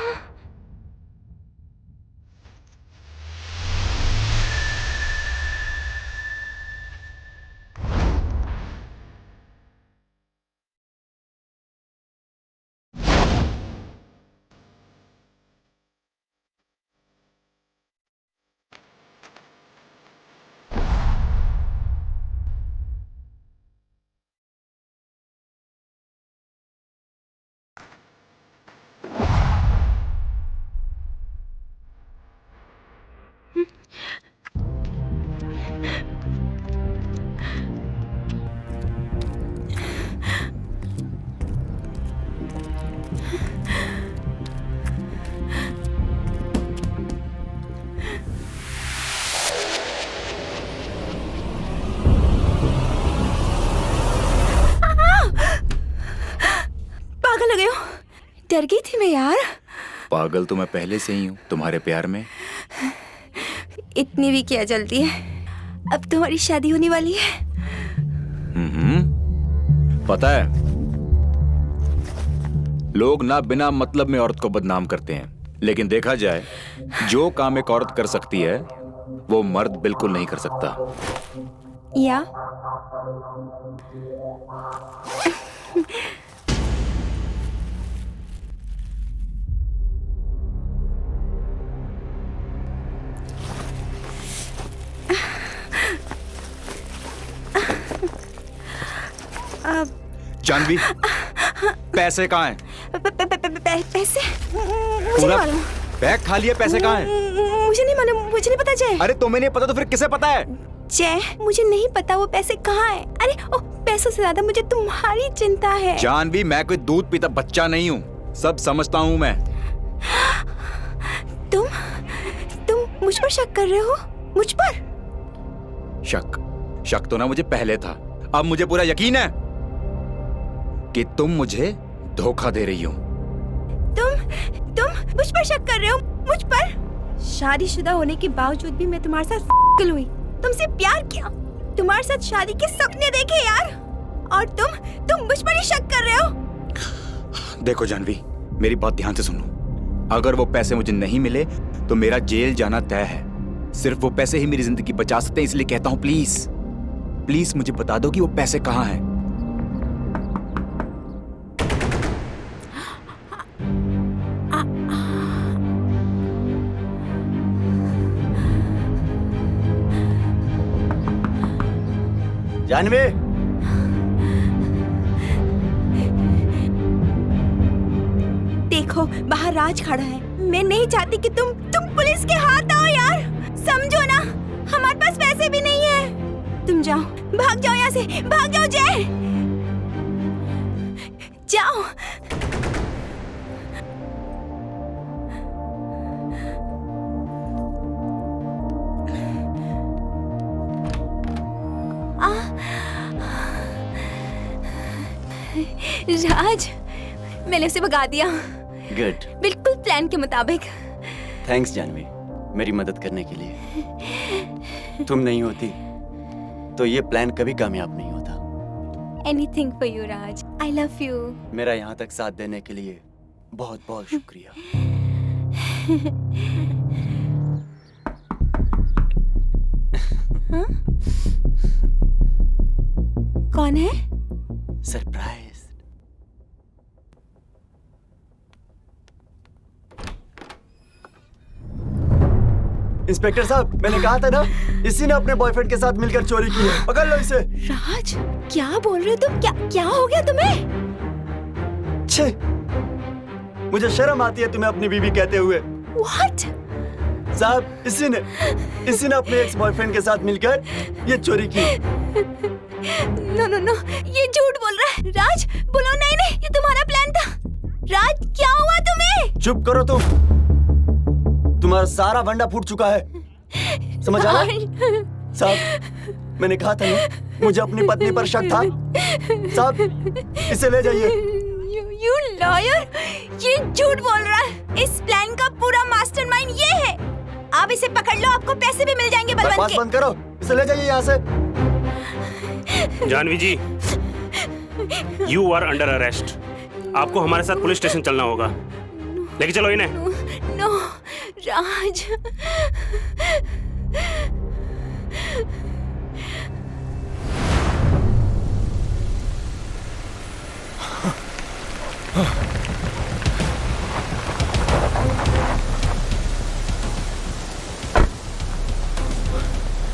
S1: पागल हो गए हो? डर गई थी मैं यार।
S2: पागल तो मैं पहले से ही हूँ तुम्हारे प्यार में।
S1: इतनी भी क्या जल्दी है, अब तुम्हारी शादी होने वाली है।
S2: पता है, लोग ना बिना मतलब में औरत को बदनाम करते हैं, लेकिन देखा जाए जो काम एक औरत कर सकती है वो मर्द बिल्कुल नहीं कर सकता।
S1: या
S2: जानवी, पैसे कहाँ हैं?
S1: पैसे? मुझे नहीं
S2: पूरा
S1: मालूम।
S2: बैग खाली है, पैसे कहाँ हैं?
S1: मुझे नहीं मालूम? मुझे नहीं पता जय।
S2: अरे तुम्हें नहीं पता तो फिर किसे पता है?
S1: जय, मुझे नहीं पता वो पैसे कहाँ हैं। अरे ओ, पैसों से ज्यादा मुझे तुम्हारी चिंता है।
S2: जानवी, मैं कोई दूध पीता बच्चा नहीं हूँ, सब समझता हूँ मैं।
S1: तुम मुझ पर शक कर रहे हो? मुझ पर?
S2: शक तो ना मुझे पहले था, अब मुझे पूरा यकीन है कि तुम मुझे धोखा दे रही हो।
S1: तुम मुझ पर शक कर रहे हो? मुझ पर? शादीशुदा होने के बावजूद भी मैं तुम्हारे साथ फिजिकल हुई, तुमसे प्यार किया, तुम्हारे साथ शादी के सपने देखे यार, और तुम मुझ पर ही शक कर रहे हो।
S2: देखो जानवी, मेरी बात ध्यान से सुनो। अगर वो पैसे मुझे नहीं मिले तो मेरा जेल जाना तय है। सिर्फ वो पैसे ही मेरी जिंदगी बचा सकते हैं, इसलिए कहता हूँ प्लीज मुझे बता दो कि वो पैसे कहाँ हैं।
S4: जानवी,
S1: देखो बाहर राज खड़ा है, मैं नहीं चाहती कि तुम पुलिस के हाथ आओ यार, समझो ना, हमारे पास पैसे भी नहीं है। तुम जाओ, भाग जाओ यहाँ से, भाग जाओ जय, जाओ। राज, मैंने उसे भगा दिया।
S4: गुड।
S1: बिल्कुल प्लान के मुताबिक।
S4: थैंक्स जानवी, मेरी मदद करने के लिए। तुम नहीं होती तो ये प्लान कभी कामयाब नहीं होता।
S1: Anything for you Raj, I love you.
S4: मेरा यहाँ तक साथ देने के लिए बहुत बहुत शुक्रिया।
S1: हाँ? कौन है?
S4: सरप्राइज। इंस्पेक्टर साहब, मैंने कहा था ना, इसी ने अपने बॉयफ्रेंड के साथ मिलकर चोरी की है। पकड़ लो इसे।
S1: राज, क्या बोल रहे हो तुम? क्या हो गया तुम्हें?
S4: छे, मुझे शर्म आती है तुम्हें अपनी बीवी कहते हुए।
S1: What?
S4: साहब, इसी ने अपने एक्स बॉयफ्रेंड के साथ मिलकर ये चोरी की।
S1: नो, ये झूठ बोल रहा है। राज, बोलो नहीं, ये तुम्हारा प्लान था। राज, क्या हुआ तुम्हें?
S4: चुप करो तुम। तुम्हारा सारा भंडा फूट चुका है, समझ आया? साहब, मैंने कहा था ना, मुझे अपनी पत्नी पर शक था। साहब, इसे ले जाइए।
S1: You lawyer, ये झूठ बोल रहा है। इस प्लान का पूरा मास्टरमाइंड ये है। आप इसे पकड़ लो, आपको पैसे भी मिल जाएंगे बलवंत
S4: बकवास
S1: के।
S4: बंद करो, इसे ले जाइए यहाँ से।
S5: जानवी जी, यू आर अंडर अरेस्ट। आपको हमारे साथ पुलिस स्टेशन चलना होगा। लेके चलो इन्हें।
S1: नो, राज।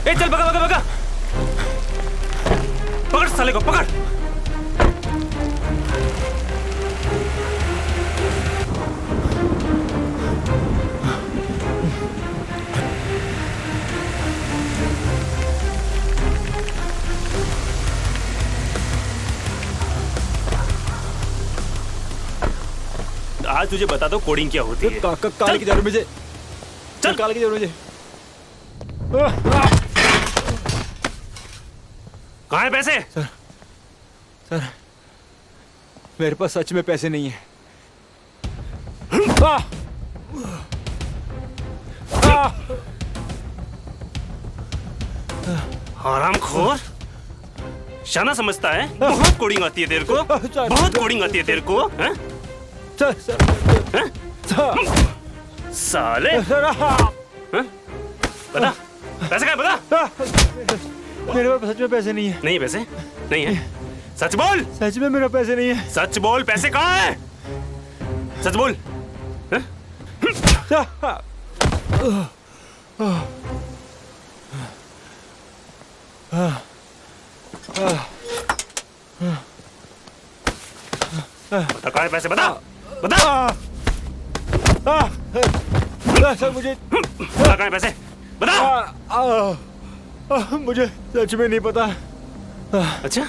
S5: ए, चल भगा। पकड़ साले को, पकड़। आज तुझे बता दो कोडिंग क्या होती है।
S2: काले की जरूरत मुझे।
S5: चल।
S2: काले की जरूरत मुझे।
S5: कहाँ है पैसे?
S2: सर, मेरे पास सच में पैसे नहीं है।
S5: हरामखोर, शाना समझता है? बहुत कोडिंग आती है तेरे को, बहुत कोडिंग आती है तेरे को, हैं? हैं? साले, हैं? बता, पैसे कहाँ है? बता।
S2: मेरे पास सच में पैसे नहीं है।
S5: नहीं पैसे? नहीं है? सच बोल।
S2: सच में मेरा पैसे नहीं है।
S5: सच बोल, पैसे कहाँ है? सच बोल। हैं? बता कहाँ है पैसे? बता, बता।
S2: सर मुझे
S5: कहाँ है पैसे? बता।
S2: मुझे सच में नहीं पता।
S5: अच्छा,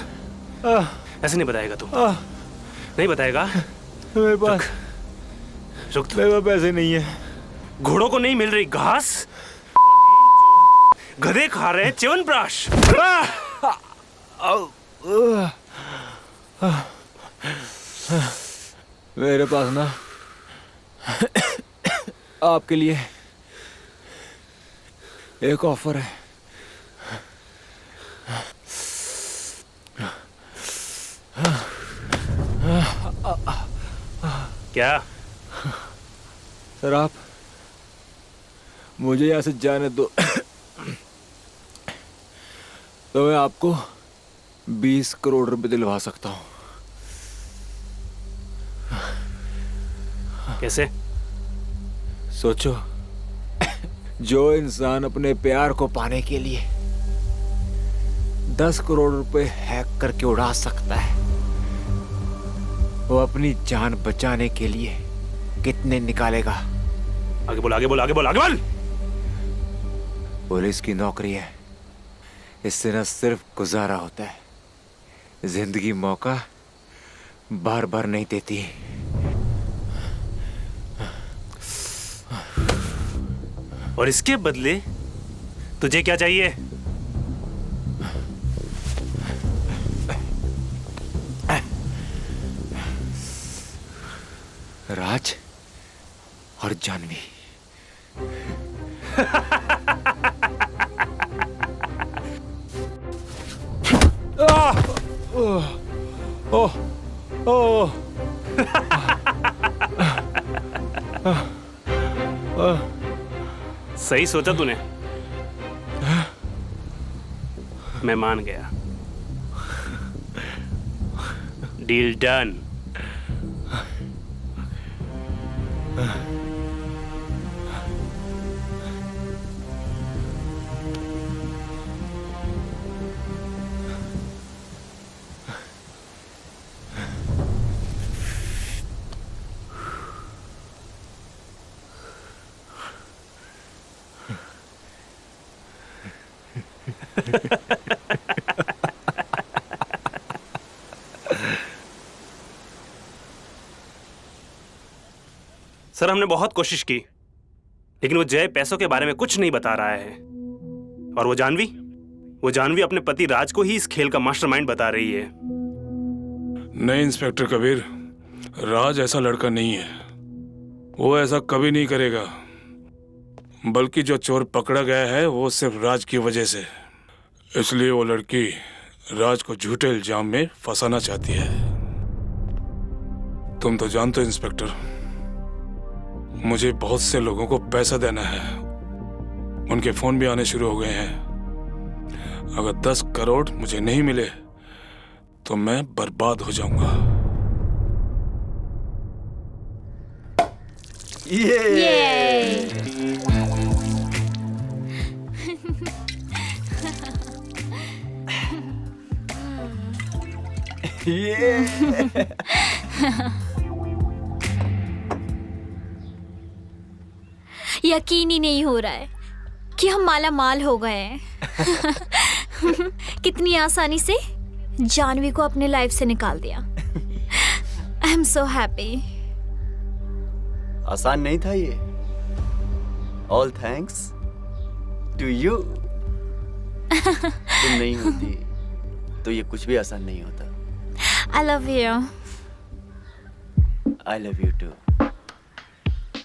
S5: ऐसे नहीं बताएगा तू? नहीं बताएगा?
S2: मेरे पास
S5: रुक तू।
S2: मेरे पास पैसे नहीं है।
S5: घोड़ों को नहीं मिल रही घास, गधे खा रहे हैं च्यवनप्राश।
S2: मेरे पास ना आपके लिए एक ऑफर है।
S5: क्या?
S2: सर आप मुझे यहाँ से जाने दो तो मैं आपको 20 करोड़ रुपए दिलवा सकता हूँ।
S5: कैसे?
S2: सोचो, जो इंसान अपने प्यार को पाने के लिए 10 करोड़ रुपए हैक करके उड़ा सकता है, वो अपनी जान बचाने के लिए कितने निकालेगा?
S5: आगे बोल, आगे बोल, आगे बोल, आगे बोल।
S2: पुलिस की नौकरी है, इससे न सिर्फ गुजारा होता है, जिंदगी मौका बार बार नहीं देती।
S5: और इसके बदले तुझे क्या चाहिए?
S2: राज और जानवी।
S5: सही सोचा तूने। मैं मान गया। Deal done. सर, हमने बहुत कोशिश की, लेकिन वो जय पैसों के बारे में कुछ नहीं बता रहा है। और वो जानवी अपने पति राज को ही इस खेल का मास्टरमाइंड बता रही है।
S6: नहीं इंस्पेक्टर कबीर, राज ऐसा लड़का नहीं है। वो ऐसा कभी नहीं करेगा। बल्कि जो चोर पकड़ा गया है वो सिर्फ राज की वजह से। इसलिए वो लड़की राज को झूठे इल्जाम में फंसाना चाहती है। तुम तो जानते हो इंस्पेक्टर, मुझे बहुत से लोगों को पैसा देना है। उनके फोन भी आने शुरू हो गए हैं। अगर 10 करोड़ मुझे नहीं मिले तो मैं बर्बाद हो जाऊंगा।
S7: यकीन ही नहीं हो रहा है कि हम माला माल हो गए हैं। कितनी आसानी से जानवी को अपने लाइफ से निकाल दिया। I am so happy.
S4: आसान नहीं था ये। All thanks to you. तुम नहीं होती तो ये कुछ भी आसान नहीं होता।
S7: I love you.
S4: I love you to.